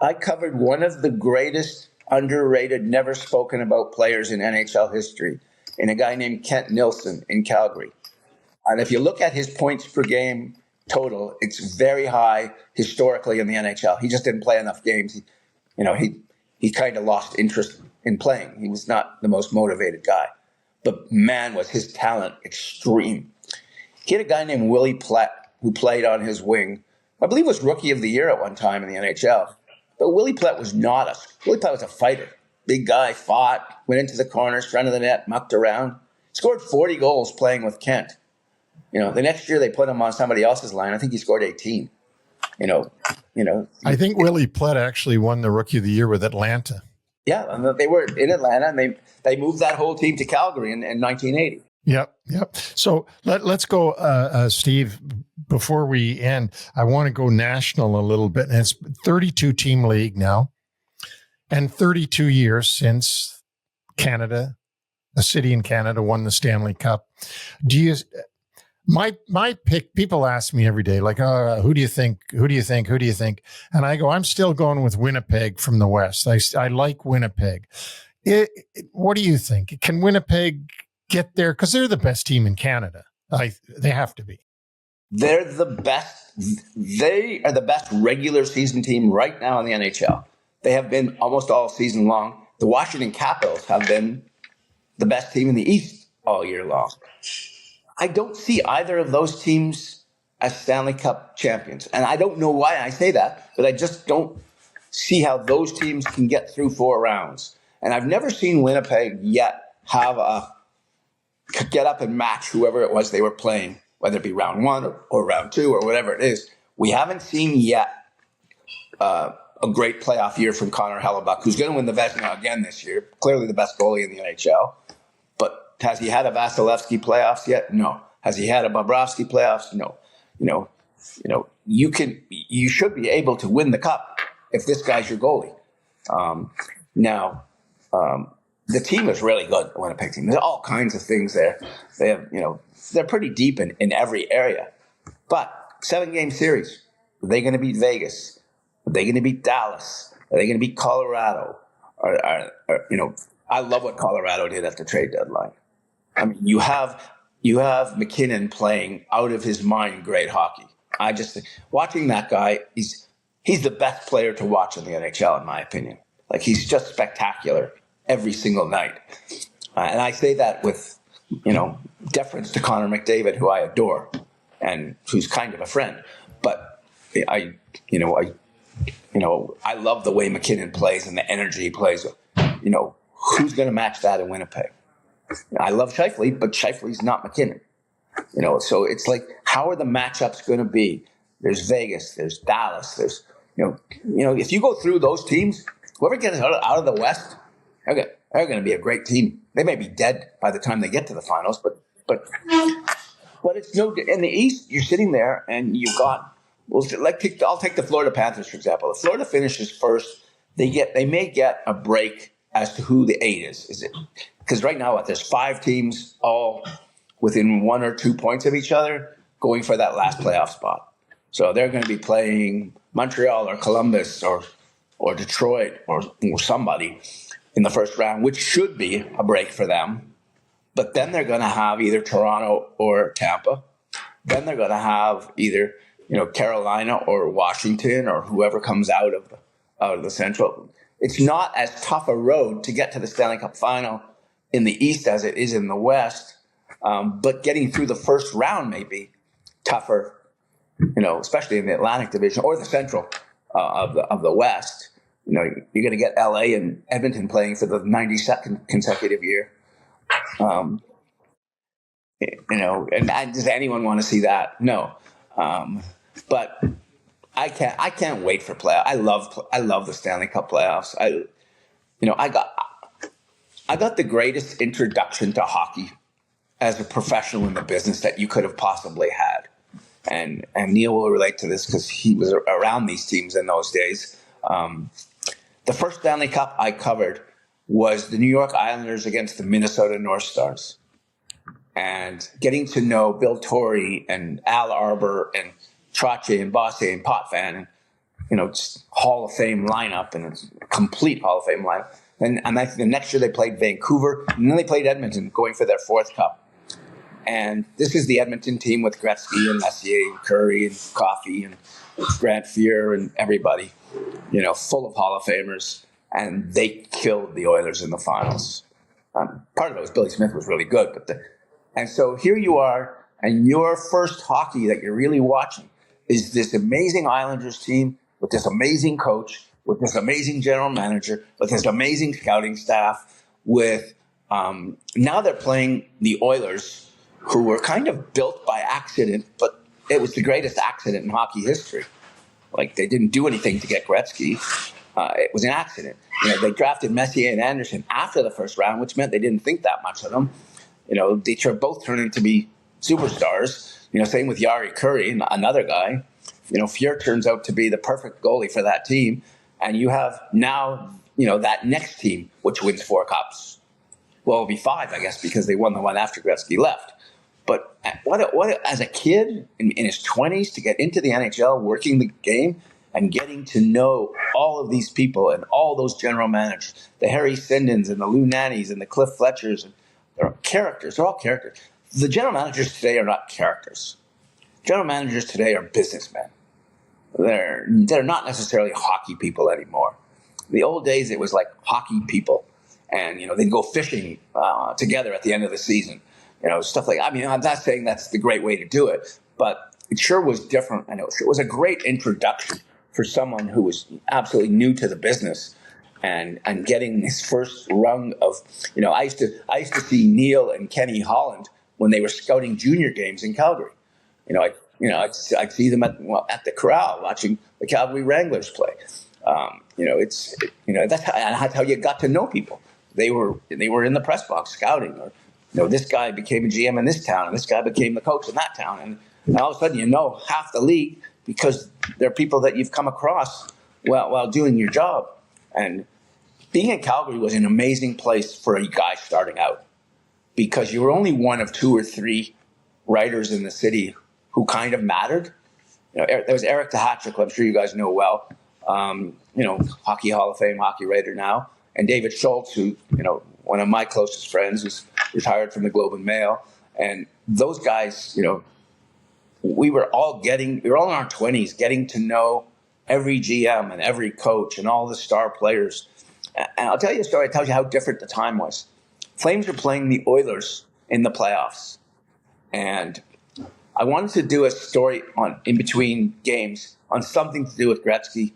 Speaker 4: I covered one of the greatest underrated, never spoken about players in NHL history, in a guy named Kent Nilsson in Calgary. And if you look at his points per game total. It's very high historically in the NHL. He just didn't play enough games. He kind of lost interest in playing. He was not the most motivated guy. But man, was his talent extreme. He had a guy named Willie Plett who played on his wing. I believe was Rookie of the Year at one time in the NHL. But Willie Plett was Willie Plett was a fighter. Big guy, fought, went into the corners, front of the net, mucked around. Scored 40 goals playing with Kent. The next year they put him on somebody else's line. I think he scored 18.
Speaker 3: I think Willie Plett actually won the Rookie of the Year with Atlanta.
Speaker 4: Yeah, and they were in Atlanta, and they moved that whole team to Calgary in 1980.
Speaker 3: Yep. So let's go, Steve. Before we end, I want to go national a little bit. And it's 32-team league now, and 32 years since Canada, a city in Canada, won the Stanley Cup. My pick, people ask me every day, like, who do you think? And I go, I'm still going with Winnipeg from the West. I like Winnipeg. What do you think? Can Winnipeg get there? Because they're the best team in Canada. They have to be.
Speaker 4: They're the best. They are the best regular season team right now in the NHL. They have been almost all season long. The Washington Capitals have been the best team in the East all year long. I don't see either of those teams as Stanley Cup champions. And I don't know why I say that, but I just don't see how those teams can get through 4 rounds. And I've never seen Winnipeg yet get up and match whoever it was they were playing, whether it be round 1 or round 2 or whatever it is. We haven't seen yet a great playoff year from Connor Hellebuck, who's going to win the Vezina again this year, clearly the best goalie in the NHL. But has he had a Vasilevsky playoffs yet? No. Has he had a Bobrovsky playoffs? No. You should be able to win the cup if this guy's your goalie. The team is really good, the Winnipeg team. There's all kinds of things there. They have, they're pretty deep in every area. But 7-game series, are they going to beat Vegas? Are they going to beat Dallas? Are they going to beat Colorado? I love what Colorado did at the trade deadline. I mean, you have McKinnon playing out of his mind great hockey. I just think watching that guy, he's the best player to watch in the NHL, in my opinion. Like, he's just spectacular every single night. And I say that with, deference to Connor McDavid, who I adore and who's kind of a friend. But I love the way McKinnon plays and the energy he plays. Who's going to match that in Winnipeg? I love Scheifele, but Scheifele's not McKinnon. So it's like, how are the matchups going to be? There's Vegas, there's Dallas, there's, if you go through those teams, whoever gets out of the West, they're going to be a great team. They may be dead by the time they get to the finals, but it's no. In the East, you're sitting there and you've got. I'll take the Florida Panthers for example. If Florida finishes first, they may get a break as to who the 8 is. Is it because right now there's 5 teams all within 1 or 2 points of each other going for that last playoff spot. So they're going to be playing Montreal or Columbus or Detroit or somebody in the first round, which should be a break for them. But then they're going to have either Toronto or Tampa. Then they're going to have either Carolina or Washington or whoever comes out of the Central. It's not as tough a road to get to the Stanley Cup final in the East as it is in the West. But getting through the first round may be tougher, especially in the Atlantic Division or the Central of the West. You're going to get LA and Edmonton playing for the 92nd consecutive year. And does anyone want to see that? No. But I can't wait for playoffs. I love the Stanley Cup playoffs. I got the greatest introduction to hockey as a professional in the business that you could have possibly had. And Neil will relate to this because he was around these teams in those days. The first Stanley Cup I covered was the New York Islanders against the Minnesota North Stars. And getting to know Bill Torrey and Al Arbor and Trottier and Bossé and Potvin and, just Hall of Fame lineup, and it's a complete Hall of Fame lineup. And the next year they played Vancouver, and then they played Edmonton going for their 4th cup. And this is the Edmonton team with Gretzky and Messier and Curry and Coffey and Grant Fuhr and everybody, full of Hall of Famers. And they killed the Oilers in the finals. Part of it was Billy Smith was really good. And so here you are, and your first hockey that you're really watching is this amazing Islanders team with this amazing coach, with this amazing general manager, with this amazing scouting staff, with now they're playing the Oilers, who were kind of built by accident, but it was the greatest accident in hockey history. Like, they didn't do anything to get Gretzky. It was an accident. They drafted Messier and Anderson after the first round, which meant they didn't think that much of them. They both turned into be superstars. Same with Yari Curry, another guy. Fuhr turns out to be the perfect goalie for that team. And you have now, that next team, which wins 4 cups. Well, it'll be 5, I guess, because they won the one after Gretzky left. But what as a kid in his 20s to get into the NHL, working the game, and getting to know all of these people and all those general managers, the Harry Sindens and the Lou Nannies and the Cliff Fletchers, and they're characters. They're all characters. The general managers today are not characters. General managers today are businessmen. They're not necessarily hockey people anymore. In the old days, it was like hockey people, and they'd go fishing together at the end of the season. Stuff like, I'm not saying that's the great way to do it, but it sure was different. And it was a great introduction for someone who was absolutely new to the business and getting his first rung of, I used to see Neil and Kenny Holland when they were scouting junior games in Calgary. I'd see them at the corral watching the Calgary Wranglers play. That's how you got to know people. They were in the press box scouting, or this guy became a GM in this town, and this guy became the coach in that town, and all of a sudden half the league because they're people that you've come across while doing your job. And being in Calgary was an amazing place for a guy starting out, because you were only one of 2 or 3 writers in the city who kind of mattered. There was Eric Tehatrick, who I'm sure you guys know well, Hockey Hall of Fame hockey writer now, and David Schultz, who, one of my closest friends, who's retired from the Globe and Mail. And those guys, we were all in our 20s getting to know every GM and every coach and all the star players. And I'll tell you a story that tells you how different the time was. Flames were playing the Oilers in the playoffs. And I wanted to do a story in between games on something to do with Gretzky.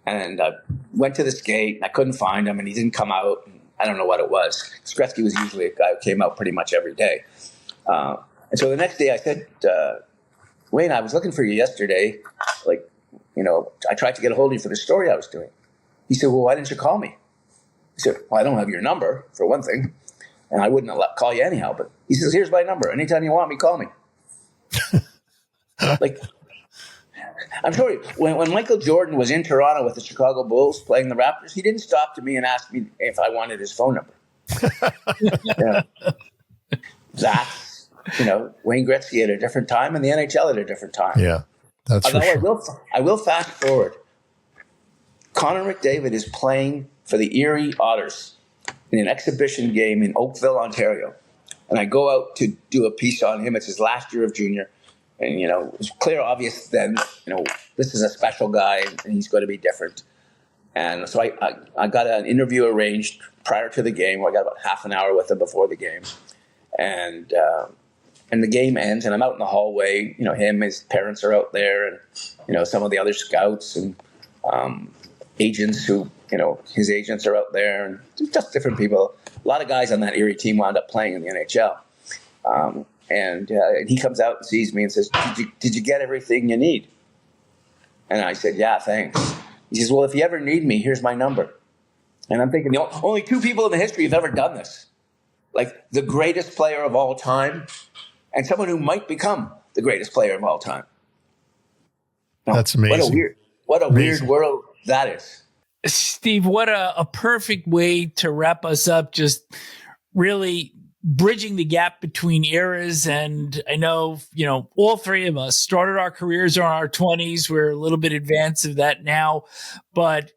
Speaker 4: And I went to the skate, and I couldn't find him, and he didn't come out. I don't know what it was. Gretzky was usually a guy who came out pretty much every day. And so the next day I said, Wayne, I was looking for you yesterday. I tried to get a hold of you for the story I was doing. He said, well, why didn't you call me? I said, well, I don't have your number, for one thing. And I wouldn't call you anyhow. But he says, here's my number. Anytime you want me, call me. I'm sorry, when Michael Jordan was in Toronto with the Chicago Bulls playing the Raptors, he didn't stop to me and ask me if I wanted his phone number. That's, Wayne Gretzky at a different time and the NHL at a different time.
Speaker 3: Yeah, that's for sure.
Speaker 4: I will fast forward. Connor McDavid is playing for the Erie Otters in an exhibition game in Oakville, Ontario. And I go out to do a piece on him. It's his last year of junior. And, it was clear, obvious then, this is a special guy and he's going to be different. And so I got an interview arranged prior to the game. I got about half an hour with him before the game. And the game ends, and I'm out in the hallway. His parents are out there, and, some of the other scouts and agents who, his agents are out there, and just different people. A lot of guys on that Erie team wound up playing in the NHL. And he comes out and sees me and says, did you get everything you need? And I said, yeah, thanks. He says, well, if you ever need me, here's my number. And I'm thinking, only 2 people in the history have ever done this. Like the greatest player of all time and someone who might become the greatest player of all time.
Speaker 3: That's amazing.
Speaker 4: What a weird world that is.
Speaker 2: Steve, what a perfect way to wrap us up. Just really bridging the gap between eras. And I know, all 3 of us started our careers in our 20s. We're a little bit advanced of that now. But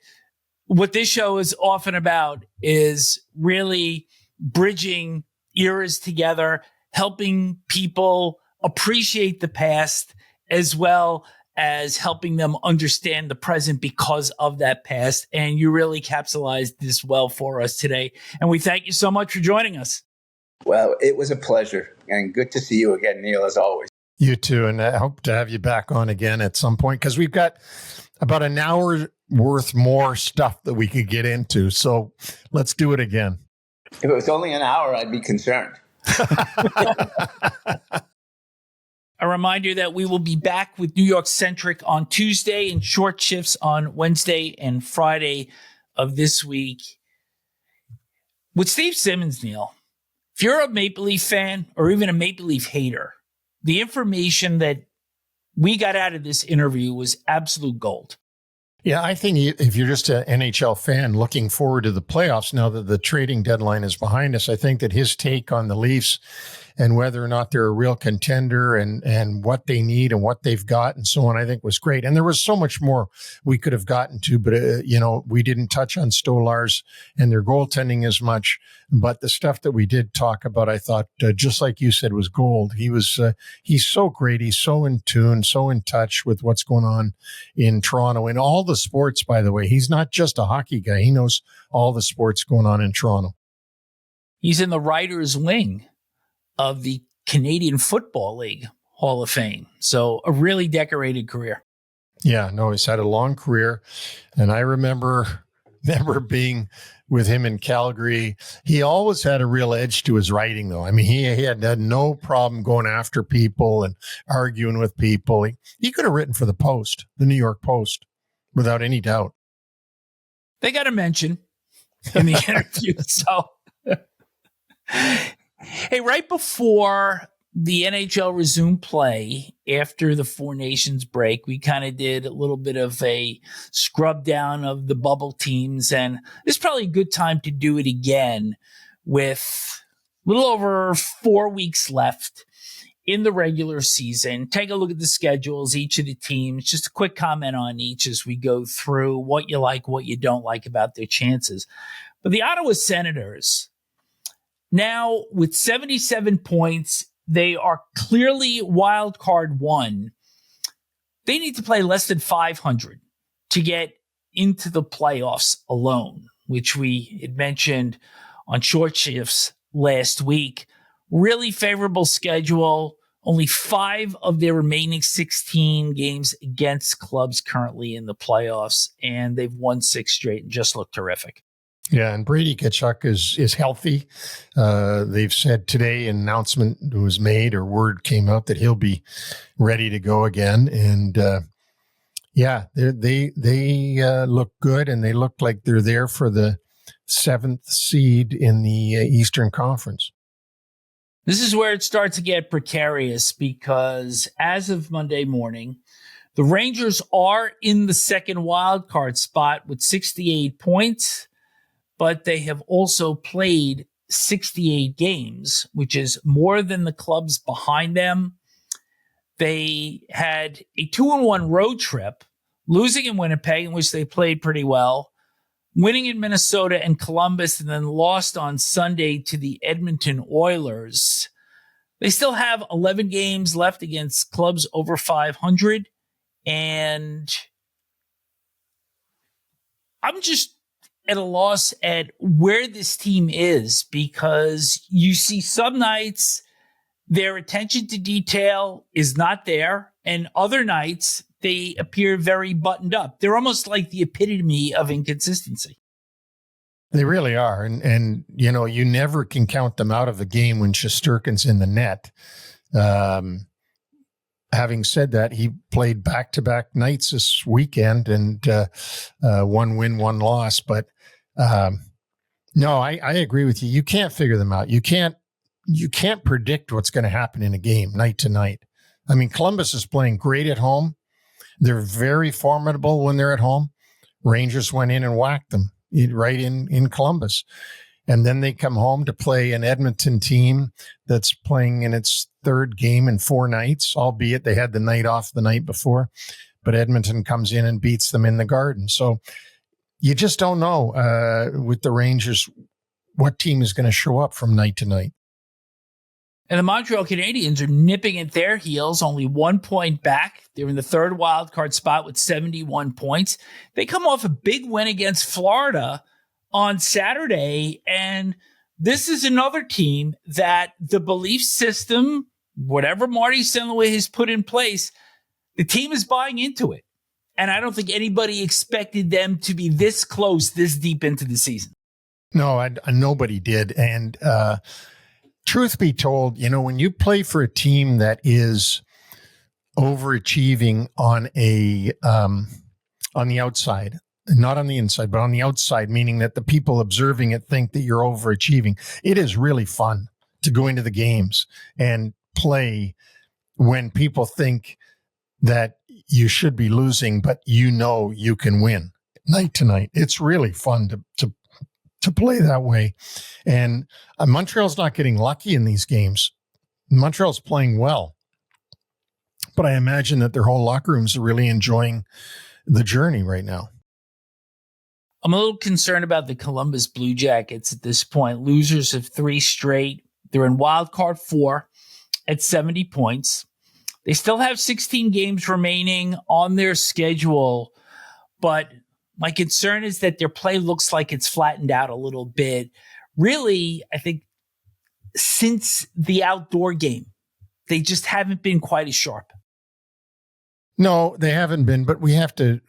Speaker 2: what this show is often about is really bridging eras together, helping people appreciate the past as well as helping them understand the present because of that past. And you really capsulized this well for us today. And we thank you so much for joining us.
Speaker 4: Well, it was a pleasure, and good to see you again, Neil, as always.
Speaker 3: You too, and I hope to have you back on again at some point, because we've got about an hour worth more stuff that we could get into. So let's do it again.
Speaker 4: If it was only an hour, I'd be concerned.
Speaker 2: A reminder that we will be back with New York Centric on Tuesday and short shifts on Wednesday and Friday of this week. With Steve Simmons, Neil, if you're a Maple Leaf fan or even a Maple Leaf hater, the information that we got out of this interview was absolute gold.
Speaker 3: Yeah, I think if you're just an NHL fan looking forward to the playoffs now that the trading deadline is behind us, I think that his take on the Leafs and whether or not they're a real contender and what they need and what they've got and so on, I think was great. And there was so much more we could have gotten to, but, we didn't touch on Stolarz and their goaltending as much. But the stuff that we did talk about, I thought, just like you said, was gold. He's so great. He's so in tune, so in touch with what's going on in Toronto in all the sports, by the way. He's not just a hockey guy. He knows all the sports going on in Toronto.
Speaker 2: He's in the writer's wing of the Canadian Football League Hall of Fame. So a really decorated career.
Speaker 3: Yeah, no, he's had a long career. And I remember being with him in Calgary. He always had a real edge to his writing, though. I mean, he had no problem going after people and arguing with people. He could have written for the Post, the New York Post, without any doubt.
Speaker 2: They got a mention in the interview. So, hey, right before the NHL resumed play after the Four Nations break, we kind of did a little bit of a scrub down of the bubble teams. And this is probably a good time to do it again with a little over 4 weeks left in the regular season. Take a look at the schedules, each of the teams, just a quick comment on each as we go through what you like, what you don't like about their chances. But the Ottawa Senators, now with 77 points, they are clearly wild card one. They need to play less than 500 to get into the playoffs alone, which we had mentioned on short shifts last week. Really favorable schedule. Only 5 of their remaining 16 games against clubs currently in the playoffs, and they've won 6 straight and just look terrific.
Speaker 3: Yeah, and Brady Tkachuk is healthy. They've said today an announcement was made or word came out that he'll be ready to go again. And they look good, and they look like they're there for the 7th seed in the Eastern Conference.
Speaker 2: This is where it starts to get precarious because as of Monday morning, the Rangers are in the second wild card spot with 68 points. But they have also played 68 games, which is more than the clubs behind them. They had a 2-1 road trip, losing in Winnipeg, in which they played pretty well, winning in Minnesota and Columbus, and then lost on Sunday to the Edmonton Oilers. They still have 11 games left against clubs over 500. And I'm just at a loss at where this team is, because you see some nights their attention to detail is not there, and other nights they appear very buttoned up. They're almost like the epitome of inconsistency.
Speaker 3: They really are. And you never can count them out of a game when Shesterkin's in the net. Having said that, he played back-to-back nights this weekend and 1 win, 1 loss. But no, I agree with you. You can't figure them out. You can't predict what's going to happen in a game night to night. I mean, Columbus is playing great at home. They're very formidable when they're at home. Rangers went in and whacked them right in Columbus. And then they come home to play an Edmonton team that's playing in its 3rd game in 4 nights, albeit they had the night off the night before. But Edmonton comes in and beats them in the Garden. So you just don't know with the Rangers what team is going to show up from night to night.
Speaker 2: And the Montreal Canadiens are nipping at their heels, only 1 point back. They're in the third wild card spot with 71 points. They come off a big win against Florida on Saturday, and this is another team that the belief system, whatever Marty St. Louis has put in place, the team is buying into it. And I don't think anybody expected them to be this close, this deep into the season.
Speaker 3: No, nobody did. And truth be told, when you play for a team that is overachieving on the outside, not on the inside, but on the outside, meaning that the people observing it think that you're overachieving, it is really fun to go into the games and play when people think that you should be losing, but you can win night to night. It's really fun to play that way. And Montreal's not getting lucky in these games. Montreal's playing well, but I imagine that their whole locker rooms are really enjoying the journey right now.
Speaker 2: I'm a little concerned about the Columbus Blue Jackets at this point. Losers of 3 straight. They're in wild card 4 at 70 points. They still have 16 games remaining on their schedule, but my concern is that their play looks like it's flattened out a little bit. Really, I think since the outdoor game, they just haven't been quite as sharp.
Speaker 3: No, they haven't been, but we have to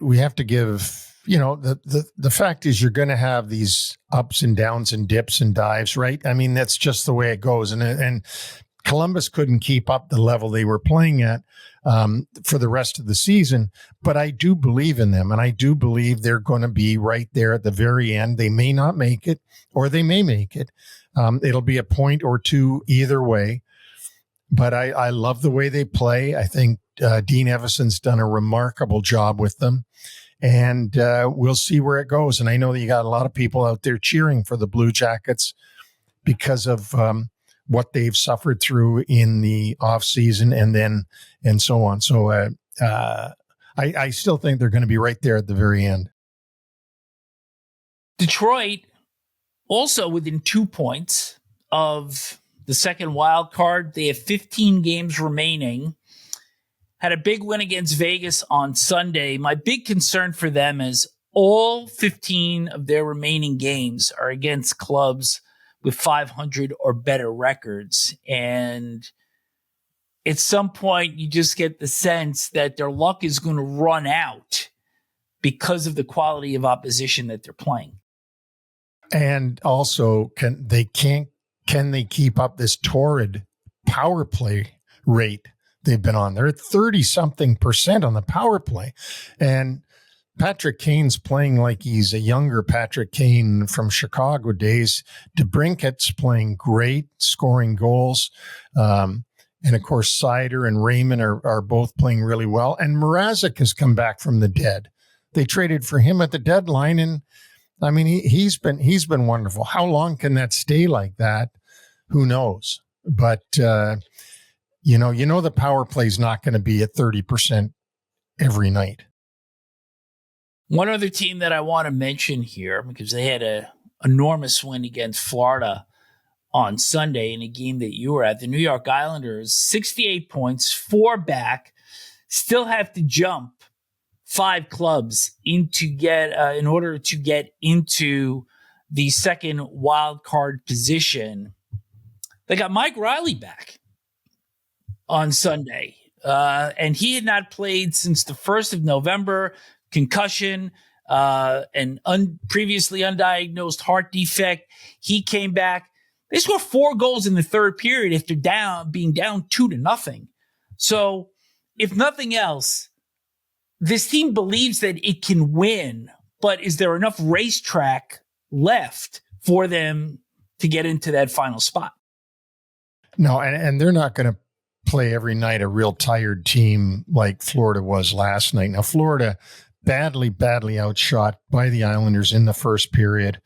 Speaker 3: give, the fact is you're going to have these ups and downs and dips and dives, right? I mean, that's just the way it goes. And Columbus couldn't keep up the level they were playing at for the rest of the season, but I do believe in them, and I do believe they're going to be right there at the very end. They may not make it, or they may make it. It'll be a point or two either way, but I love the way they play. I think Dean Evason's done a remarkable job with them, and we'll see where it goes. And I know that you got a lot of people out there cheering for the Blue Jackets because of what they've suffered through in the off season and so on. So I still think they're going to be right there at the very end.
Speaker 2: Detroit also within 2 points of the second wild card. They have 15 games remaining. Had a big win against Vegas on Sunday. My big concern for them is all 15 of their remaining games are against clubs with 500 or better records. And at some point, you just get the sense that their luck is going to run out because of the quality of opposition that they're playing.
Speaker 3: And also, can they keep up this torrid power play rate they've been on? They're at 30-something% on the power play. And Patrick Kane's playing like he's a younger Patrick Kane from Chicago days. DeBrincat's playing great, scoring goals. And of course, Seider and Raymond are both playing really well. And Mrazek has come back from the dead. They traded for him at the deadline. And I mean, he's been wonderful. How long can that stay like that? Who knows? But, the power play is not going to be at 30% every night.
Speaker 2: One other team that I want to mention here, because they had an enormous win against Florida on Sunday in a game that you were at, the New York Islanders, 68 points, 4 back, still have to jump 5 clubs in order to get into the second wild card position. They got Mike Riley back on Sunday, and he had not played since the 1st of November. Concussion, and previously undiagnosed heart defect. He came back. They scored 4 goals in the third period after being down 2-0. So, if nothing else, this team believes that it can win, but is there enough racetrack left for them to get into that final spot?
Speaker 3: No, and they're not going to play every night a real tired team like Florida was last night. Now, Florida badly outshot by the Islanders in the first period.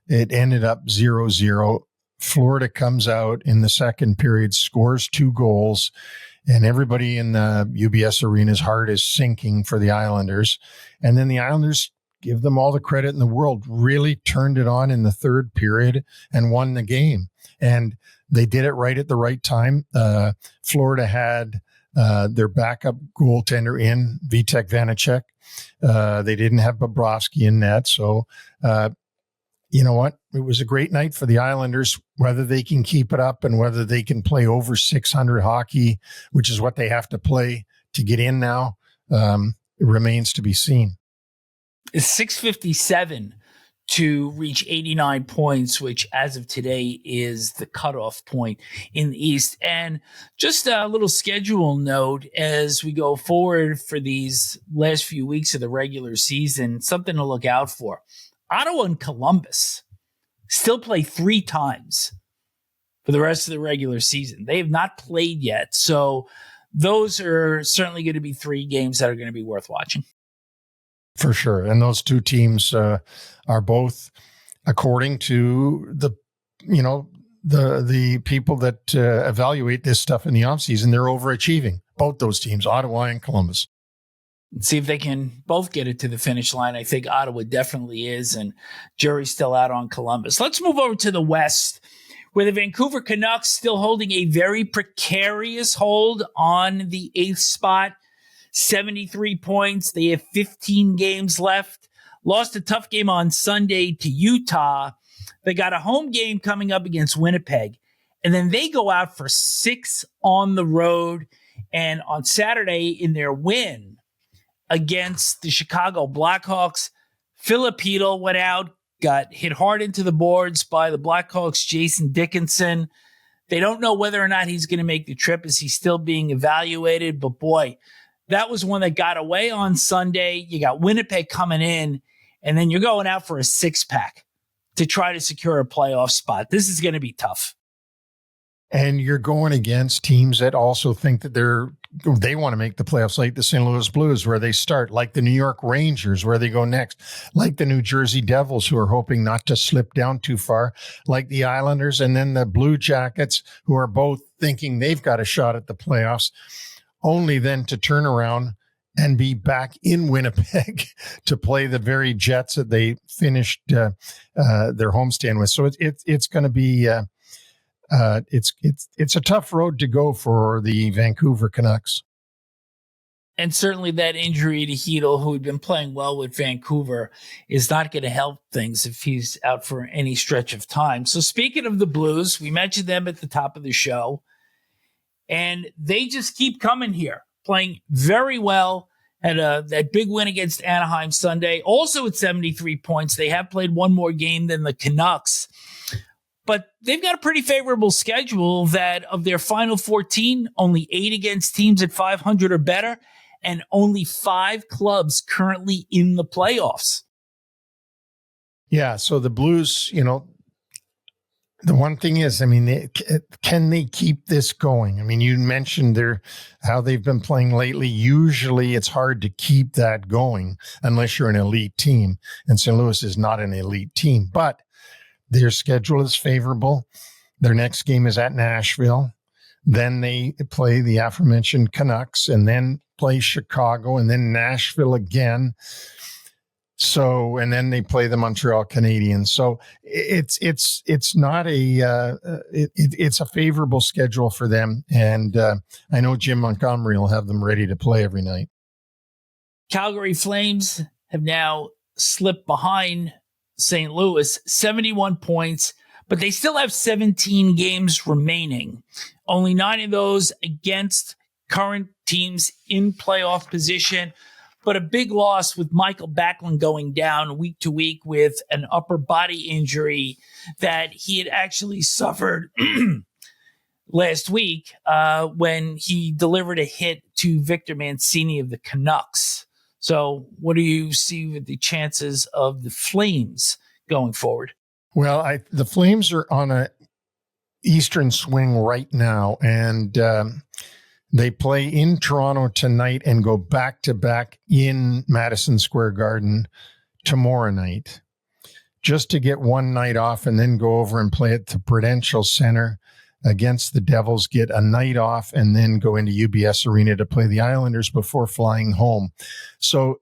Speaker 3: It ended up 0-0. Florida comes out in the second period, scores 2 goals, and everybody in the UBS Arena's heart is sinking for the Islanders. And then the Islanders give them all the credit in the world, really turned it on in the third period and won the game. And they did it right at the right time. Florida had their backup goaltender in, Vitek Vanacek. They didn't have Bobrovsky in net. So, you know what? It was a great night for the Islanders. Whether they can keep it up and whether they can play over 600 hockey, which is what they have to play to get in now, it remains to be seen.
Speaker 2: It's 657 to reach 89 points, which as of today is the cutoff point in the East. And just a little schedule note as we go forward for these last few weeks of the regular season, something to look out for. Ottawa and Columbus still play 3 times for the rest of the regular season. They have not played yet. So those are certainly going to be 3 games that are going to be worth watching.
Speaker 3: For sure. And those 2 teams are both, according to the people that evaluate this stuff in the offseason, they're overachieving. Both those teams, Ottawa and Columbus.
Speaker 2: Let's see if they can both get it to the finish line. I think Ottawa definitely is, and jury's still out on Columbus. Let's move over to the West, where the Vancouver Canucks still holding a very precarious hold on the 8th spot. 73 points. They have 15 games left. Lost a tough game on Sunday to Utah. They got a home game coming up against Winnipeg. And then they go out for 6 on the road. And on Saturday, in their win against the Chicago Blackhawks, Philip Hedl went out, got hit hard into the boards by the Blackhawks' Jason Dickinson. They don't know whether or not he's going to make the trip as he's still being evaluated. But boy, that was one that got away on Sunday. You got Winnipeg coming in, and then you're going out for a 6-pack to try to secure a playoff spot. This is going to be tough.
Speaker 3: And you're going against teams that also think that they want to make the playoffs, like the St. Louis Blues, where they start, like the New York Rangers, where they go next, like the New Jersey Devils, who are hoping not to slip down too far, like the Islanders, and then the Blue Jackets, who are both thinking they've got a shot at the playoffs, only then to turn around and be back in Winnipeg to play the very Jets that they finished their homestand with. So it's going to be it's a tough road to go for the Vancouver Canucks.
Speaker 2: And certainly that injury to Hedl, who had been playing well with Vancouver, is not going to help things if he's out for any stretch of time. So speaking of the Blues, we mentioned them at the top of the show, and they just keep coming here, playing very well. Had that big win against Anaheim Sunday, also at 73 points. They have played one more game than the Canucks, but they've got a pretty favorable schedule that of their final 14, only 8 against teams at 500 or better, and only 5 clubs currently in the playoffs.
Speaker 3: Yeah, so the Blues, the one thing is, can they keep this going? I mean, you mentioned how they've been playing lately. Usually it's hard to keep that going unless you're an elite team, and St. Louis is not an elite team, but their schedule is favorable. Their next game is at Nashville. Then they play the aforementioned Canucks and then play Chicago and then Nashville again. So, and then they play the Montreal Canadiens. So it's not it's a favorable schedule for them. And I know Jim Montgomery will have them ready to play every night.
Speaker 2: Calgary Flames have now slipped behind St. Louis, 71 points, but they still have 17 games remaining. Only 9 of those against current teams in playoff position, but a big loss with Michael Backlund going down week to week with an upper body injury that he had actually suffered last week when he delivered a hit to Victor Mancini of the Canucks. So what do you see with the chances of the Flames going forward?
Speaker 3: Well, the Flames are on a Eastern swing right now, and they play in Toronto tonight and go back-to-back in Madison Square Garden tomorrow night, just to get one night off and then go over and play at the Prudential Center against the Devils, get a night off, and then go into UBS Arena to play the Islanders before flying home. So,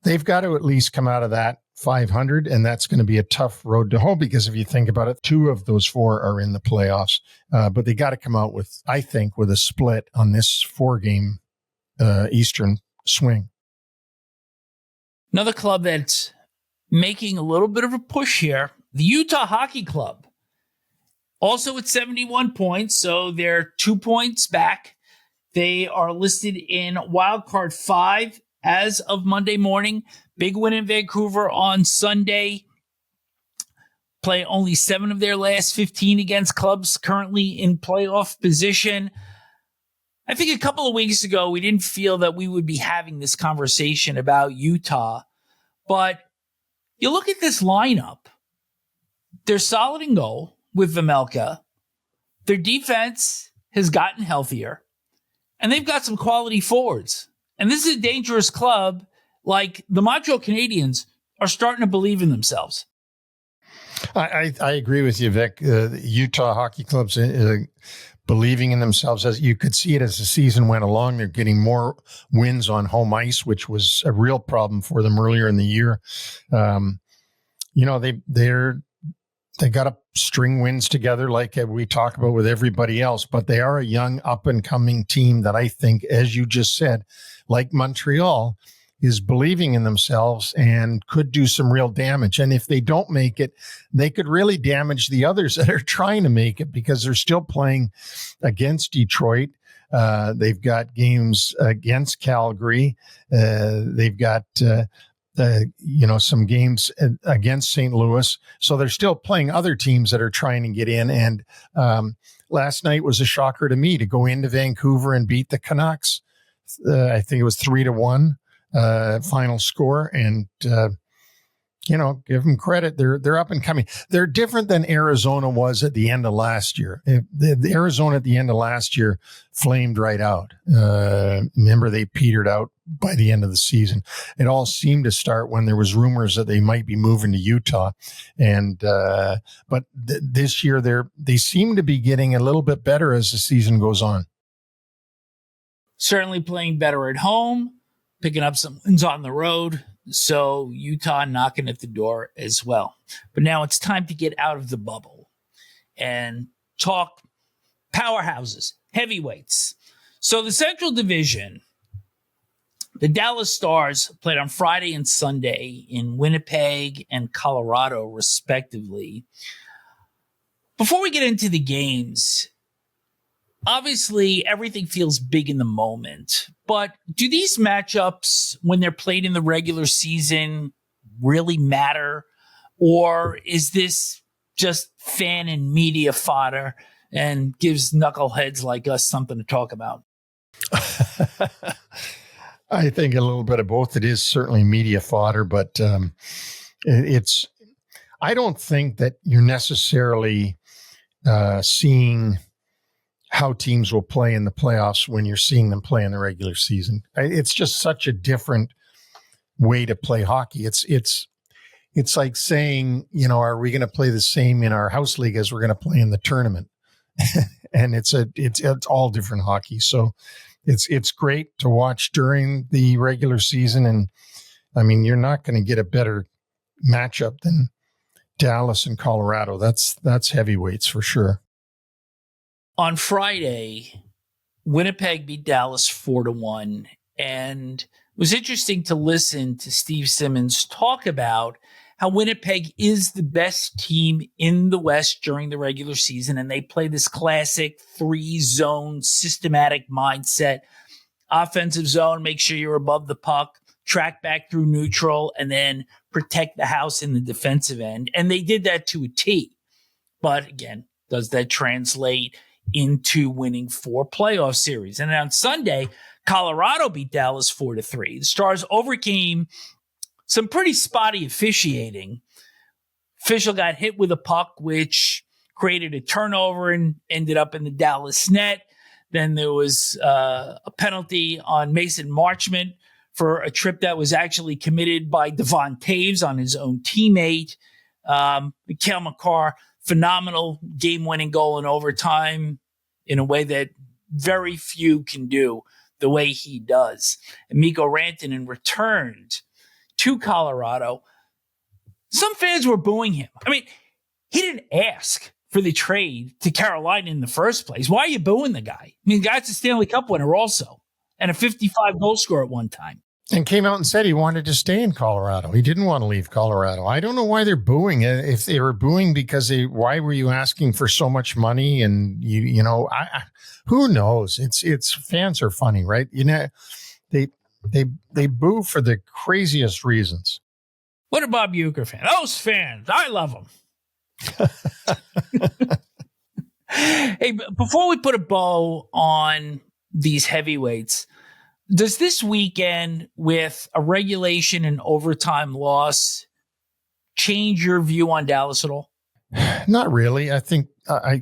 Speaker 3: they've got to at least come out of that 500, and that's going to be a tough road to hoe because if you think about it, 2 of those 4 are in the playoffs. But they got to come out with, I think, with a split on this 4-game Eastern swing.
Speaker 2: Another club that's making a little bit of a push here, the Utah Hockey Club. Also at 71 points, so they're 2 points back. They are listed in wildcard 5 as of Monday morning. Big win in Vancouver on Sunday. Play only 7 of their last 15 against clubs currently in playoff position. I think a couple of weeks ago, we didn't feel that we would be having this conversation about Utah. But you look at this lineup, they're solid in goal with Vejmelka. Their defense has gotten healthier. And they've got some quality forwards. And this is a dangerous club. Like the Montreal Canadiens are starting to believe in themselves.
Speaker 3: I agree with you, Vic. Utah Hockey Club's believing in themselves. As you could see it as the season went along, they're getting more wins on home ice, which was a real problem for them earlier in the year. They got to string wins together like we talk about with everybody else, but they are a young up-and-coming team that I think, as you just said, like Montreal, is believing in themselves and could do some real damage. And if they don't make it, they could really damage the others that are trying to make it because they're still playing against Detroit. They've got games against Calgary. They've got some games against St. Louis. So they're still playing other teams that are trying to get in. And last night was a shocker to me to go into Vancouver and beat the Canucks. I think it was 3-1 final score. And, give them credit. They're up and coming. They're different than Arizona was at the end of last year. The Arizona at the end of last year flamed right out. Remember, they petered out by the end of the season. It all seemed to start when there was rumors that they might be moving to Utah. And but this year they seem to be getting a little bit better as the season goes on.
Speaker 2: Certainly playing better at home, picking up some wins on the road. So Utah knocking at the door as well. But now it's time to get out of the bubble and talk powerhouses, heavyweights. So the Central Division, the Dallas Stars played on Friday and Sunday in Winnipeg and Colorado, respectively. Before we get into the games, obviously, everything feels big in the moment, but do these matchups, when they're played in the regular season, really matter? Or is this just fan and media fodder and gives knuckleheads like us something to talk about?
Speaker 3: I think a little bit of both. It is certainly media fodder, but I don't think that you're necessarily seeing how teams will play in the playoffs when you're seeing them play in the regular season. It's just such a different way to play hockey. It's like saying, are we going to play the same in our house league as we're going to play in the tournament? And it's all different hockey. So it's great to watch during the regular season. And I mean, you're not going to get a better matchup than Dallas and Colorado. That's heavyweights for sure.
Speaker 2: On Friday, Winnipeg beat Dallas 4-1, and it was interesting to listen to Steve Simmons talk about how Winnipeg is the best team in the West during the regular season, and they play this classic 3-zone systematic mindset. Offensive zone, make sure you're above the puck, track back through neutral, and then protect the house in the defensive end. And they did that to a T. But again, does that translate into winning 4 playoff series? And on Sunday, Colorado beat Dallas 4-3. The Stars overcame some pretty spotty officiating. Official got hit with a puck, which created a turnover and ended up in the Dallas net. Then there was a penalty on Mason Marchment for a trip that was actually committed by Devon Taves on his own teammate. Mikhail Makar, phenomenal game-winning goal in overtime in a way that very few can do the way he does. And Mikko Rantanen returned to Colorado. Some fans were booing him. I mean, he didn't ask for the trade to Carolina in the first place. Why are you booing the guy? I mean, the guy's a Stanley Cup winner also and a 55 goal scorer at one time.
Speaker 3: And came out and said he wanted to stay in Colorado. He didn't want to leave Colorado. I don't know why they're booing. If they were booing because why were you asking for so much money? And who knows? It's fans are funny, right? They boo for the craziest reasons.
Speaker 2: What a Bob Uecker fan. Those fans, I love them. Hey, before we put a bow on these heavyweights, does this weekend with a regulation and overtime loss change your view on Dallas at all?
Speaker 3: Not really. I think I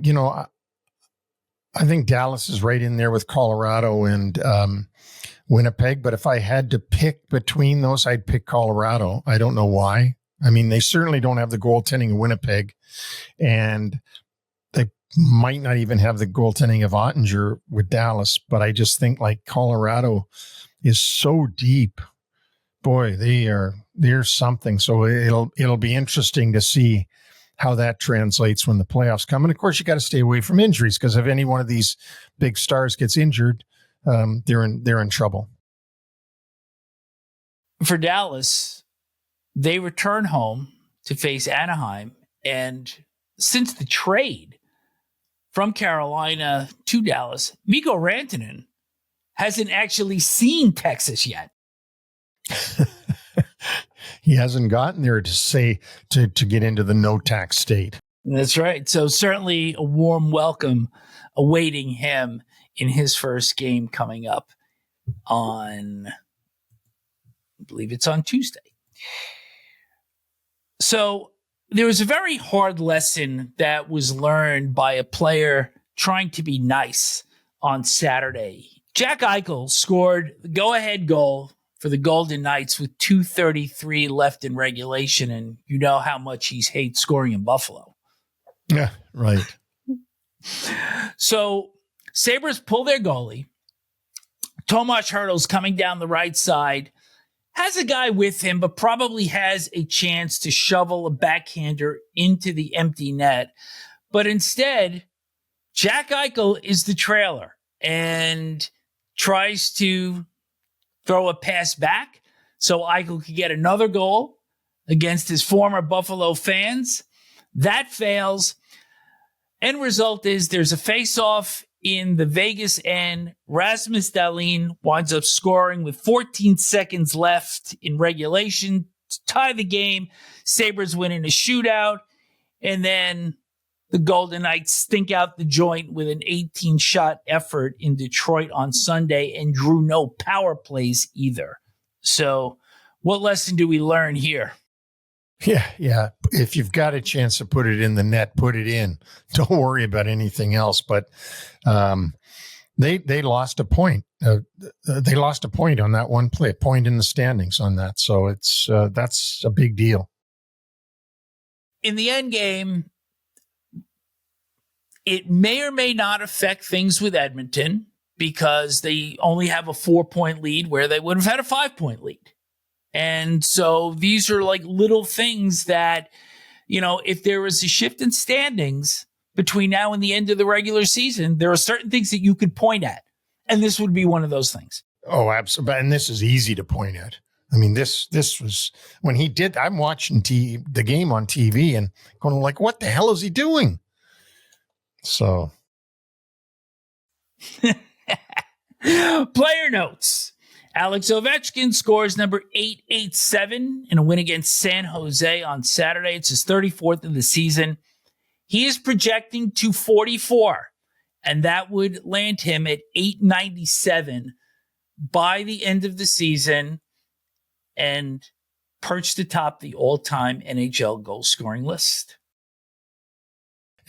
Speaker 3: think Dallas is right in there with Colorado and Winnipeg. But if I had to pick between those, I'd pick Colorado. I don't know why. I mean, they certainly don't have the goaltending of Winnipeg, and they might not even have the goaltending of Ottinger with Dallas. But I just think like Colorado is so deep. Boy, they're something. So it'll be interesting to see how that translates when the playoffs come. And of course, you got to stay away from injuries, because if any one of these big stars gets injured, they're in trouble.
Speaker 2: For Dallas, they return home to face Anaheim. And since the trade from Carolina to Dallas, Mikko Rantanen hasn't actually seen Texas yet.
Speaker 3: He hasn't gotten there to get into the no tax state.
Speaker 2: That's right. So certainly a warm welcome awaiting him in his first game coming up on, I believe it's on Tuesday. So there was a very hard lesson that was learned by a player trying to be nice on Saturday. Jack Eichel scored the go-ahead goal for the Golden Knights with 2:33 left in regulation, and you know how much he hates scoring in Buffalo.
Speaker 3: Yeah, right.
Speaker 2: So Sabres pull their goalie. Tomas Hertl's coming down the right side, has a guy with him, but probably has a chance to shovel a backhander into the empty net. But instead, Jack Eichel is the trailer and tries to throw a pass back so Eichel could get another goal against his former Buffalo fans. That fails. End result is there's a face-off in the Vegas end. Rasmus Dahlin winds up scoring with 14 seconds left in regulation to tie the game. Sabres win in a shootout. And then the Golden Knights stink out the joint with an 18-shot effort in Detroit on Sunday and drew no power plays either. So what lesson do we learn here?
Speaker 3: Yeah. If you've got a chance to put it in the net, put it in. Don't worry about anything else. But they lost a point. They lost a point on that one play, a point in the standings on that. So that's a big deal.
Speaker 2: In the end game, it may or may not affect things with Edmonton because they only have a 4-point lead where they would have had a 5-point lead. And so these are like little things that, if there was a shift in standings between now and the end of the regular season, there are certain things that you could point at. And this would be one of those things.
Speaker 3: Oh, absolutely. And this is easy to point at. I mean, this was when he did. I'm watching the game on TV and going like, what the hell is he doing? So,
Speaker 2: player notes. Alex Ovechkin scores number 887 in a win against San Jose on Saturday. It's his 34th of the season. He is projecting to 44, and that would land him at 897 by the end of the season and perched atop the all-time NHL goal-scoring list.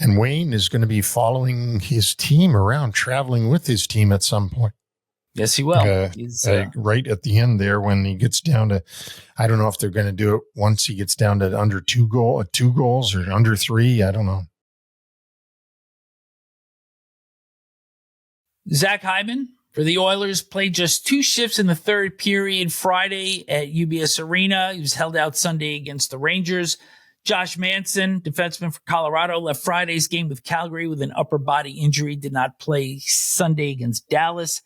Speaker 3: And Wayne is going to be following his team around, traveling with his team at some point.
Speaker 2: Yes, he will.
Speaker 3: Right at the end there when he gets down to, I don't know if they're going to do it once he gets down to under two goals or under 3. I don't know.
Speaker 2: Zach Hyman For the Oilers, played just 2 shifts in the third period Friday at UBS Arena. He was held out Sunday against the Rangers. Josh Manson, defenseman for Colorado, left Friday's game with Calgary with an upper body injury, did not play Sunday against Dallas.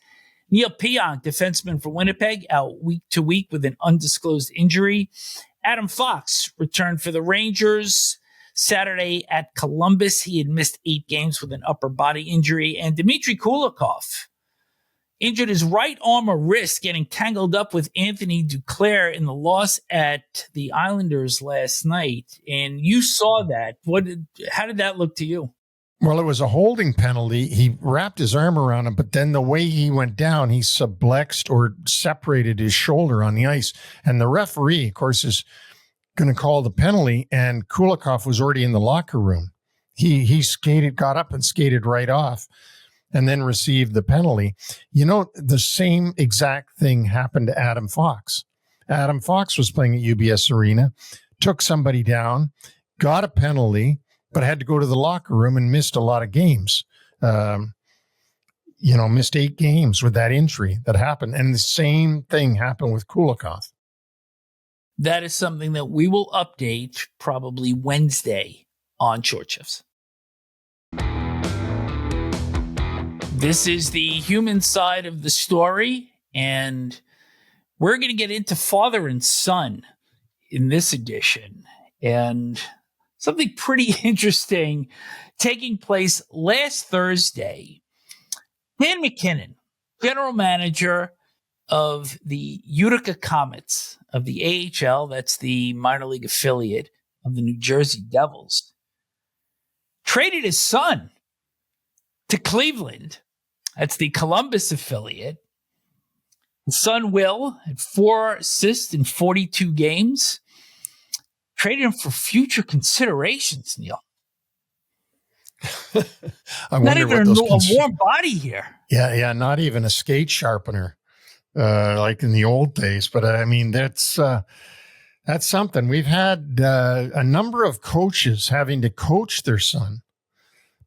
Speaker 2: Neil Pionk, defenseman for Winnipeg, out week to week with an undisclosed injury. Adam Fox returned for the Rangers Saturday at Columbus. He had missed 8 games with an upper body injury. And Dmitry Kulikov injured his right arm or wrist getting tangled up with Anthony Duclair in the loss at the Islanders last night. And you saw that. How did that look to you?
Speaker 3: Well, it was a holding penalty. He wrapped his arm around him, but then the way he went down, he sublexed or separated his shoulder on the ice. And the referee, of course, is going to call the penalty, and Kulikov was already in the locker room. He got up and skated right off, and then received the penalty. You know, the same exact thing happened to Adam Fox. Adam Fox was playing at UBS Arena, took somebody down, got a penalty, but had to go to the locker room and missed a lot of games. Missed 8 games with that injury that happened. And the same thing happened with Kulikov.
Speaker 2: That is something that we will update probably Wednesday on Short Shifts. This is the human side of the story, and we're going to get into father and son in this edition. And something pretty interesting taking place last Thursday. Dan McKinnon, general manager of the Utica Comets of the AHL, that's the minor league affiliate of the New Jersey Devils, traded his son to Cleveland. That's the Columbus affiliate. His son, Will, had 4 assists in 42 games. Traded him for future considerations, Neil. Not even a warm body here.
Speaker 3: Yeah, not even a skate sharpener like in the old days. But I mean, that's something. We've had a number of coaches having to coach their son,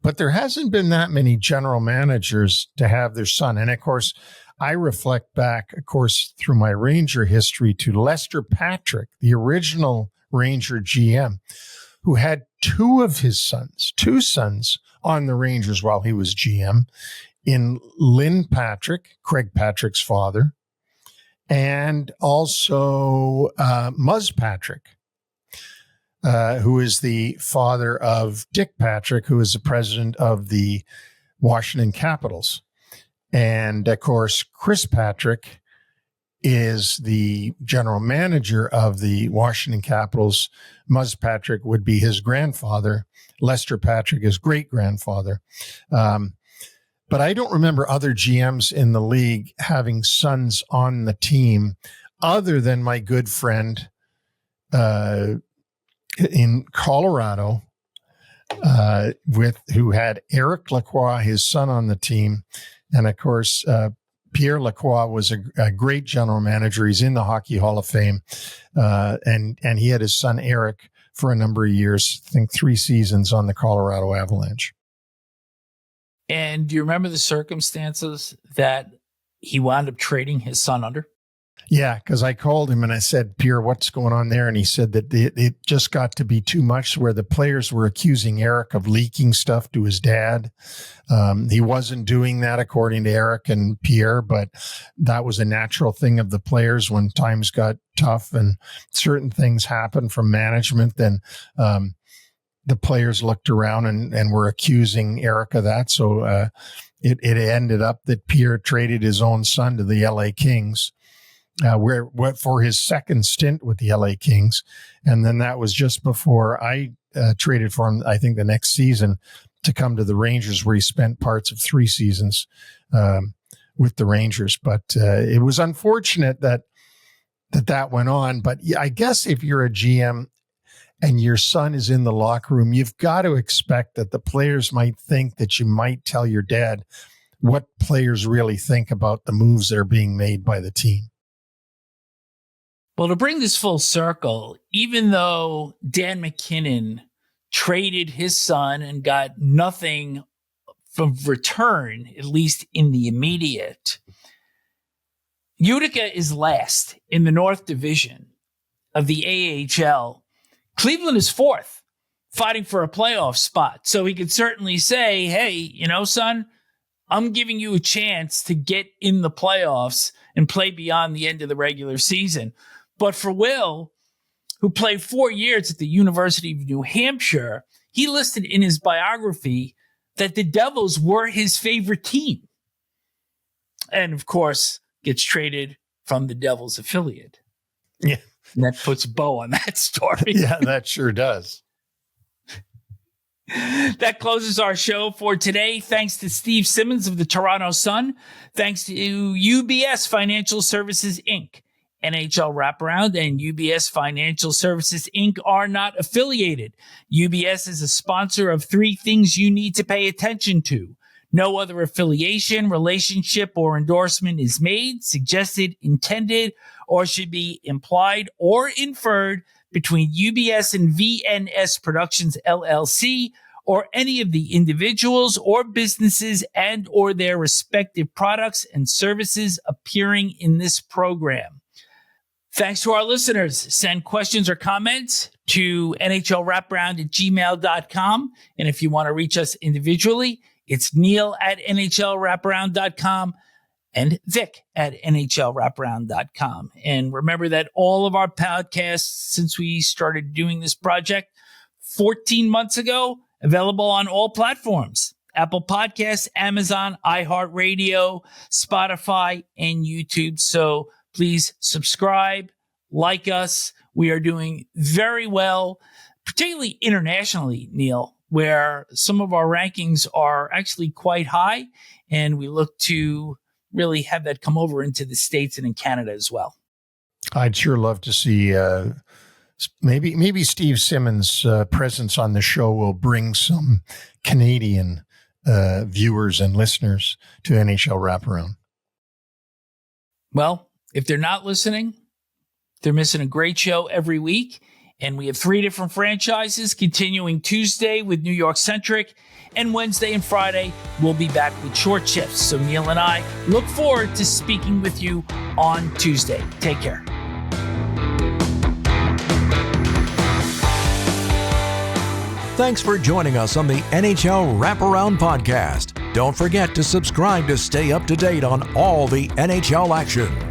Speaker 3: but there hasn't been that many general managers to have their son. And of course, I reflect back, of course, through my Ranger history to Lester Patrick, the original Ranger GM, who had 2 sons on the Rangers while he was GM, in Lynn Patrick, Craig Patrick's father, and also Muzz Patrick, who is the father of Dick Patrick, who is the president of the Washington Capitals. And of course, Chris Patrick is the general manager of the Washington Capitals. Muzz Patrick would be his grandfather. Lester Patrick is great-grandfather. But I don't remember other GMs in the league having sons on the team other than my good friend in Colorado, who had Eric Lacroix, his son, on the team. And of course, Pierre Lacroix was a great general manager. He's in the Hockey Hall of Fame. And he had his son, Eric, for a number of years, I think 3 seasons on the Colorado Avalanche.
Speaker 2: And do you remember the circumstances that he wound up trading his son under?
Speaker 3: Yeah, because I called him and I said, Pierre, what's going on there? And he said that it just got to be too much, where the players were accusing Eric of leaking stuff to his dad. He wasn't doing that, according to Eric and Pierre, but that was a natural thing of the players when times got tough and certain things happened from management. Then the players looked around and were accusing Eric of that. So it ended up that Pierre traded his own son to the LA Kings. For his second stint with the LA Kings. And then that was just before I traded for him, I think the next season, to come to the Rangers, where he spent parts of 3 seasons with the Rangers. But it was unfortunate that went on. But I guess if you're a GM and your son is in the locker room, you've got to expect that the players might think that you might tell your dad what players really think about the moves that are being made by the team.
Speaker 2: Well, to bring this full circle, even though Dan McKinnon traded his son and got nothing from return, at least in the immediate. Utica is last in the North Division of the AHL. Cleveland is fourth, fighting for a playoff spot. So he could certainly say, hey, son, I'm giving you a chance to get in the playoffs and play beyond the end of the regular season. But for Will, who played 4 years at the University of New Hampshire, he listed in his biography that the Devils were his favorite team. And of course, gets traded from the Devils affiliate.
Speaker 3: Yeah.
Speaker 2: And that puts a bow on that story.
Speaker 3: Yeah, that sure does.
Speaker 2: That closes our show for today. Thanks to Steve Simmons of the Toronto Sun. Thanks to UBS Financial Services, Inc., NHL Wraparound, and UBS Financial Services, Inc. are not affiliated. UBS is a sponsor of 3 things you need to pay attention to. No other affiliation, relationship, or endorsement is made, suggested, intended, or should be implied or inferred between UBS and VNS Productions, LLC, or any of the individuals or businesses and or their respective products and services appearing in this program. Thanks to our listeners. Send questions or comments to nhlwraparound@gmail.com. And if you want to reach us individually, it's Neil@nhlwraparound.com and Vic@nhlwraparound.com. And remember that all of our podcasts, since we started doing this project 14 months ago, available on all platforms: Apple Podcasts, Amazon, iHeartRadio, Spotify, and YouTube. So please subscribe, like us. We are doing very well, particularly internationally, Neil, where some of our rankings are actually quite high, and we look to really have that come over into the States and in Canada as well.
Speaker 3: I'd sure love to see maybe Steve Simmons' presence on the show will bring some Canadian viewers and listeners to NHL Wraparound.
Speaker 2: Well, if they're not listening, they're missing a great show every week. And we have 3 different franchises, continuing Tuesday with New York Centric, and Wednesday and Friday we'll be back with short shifts. So Neil and I look forward to speaking with you on Tuesday. Take care.
Speaker 1: Thanks for joining us on the NHL Wraparound Podcast. Don't forget to subscribe to stay up to date on all the NHL action.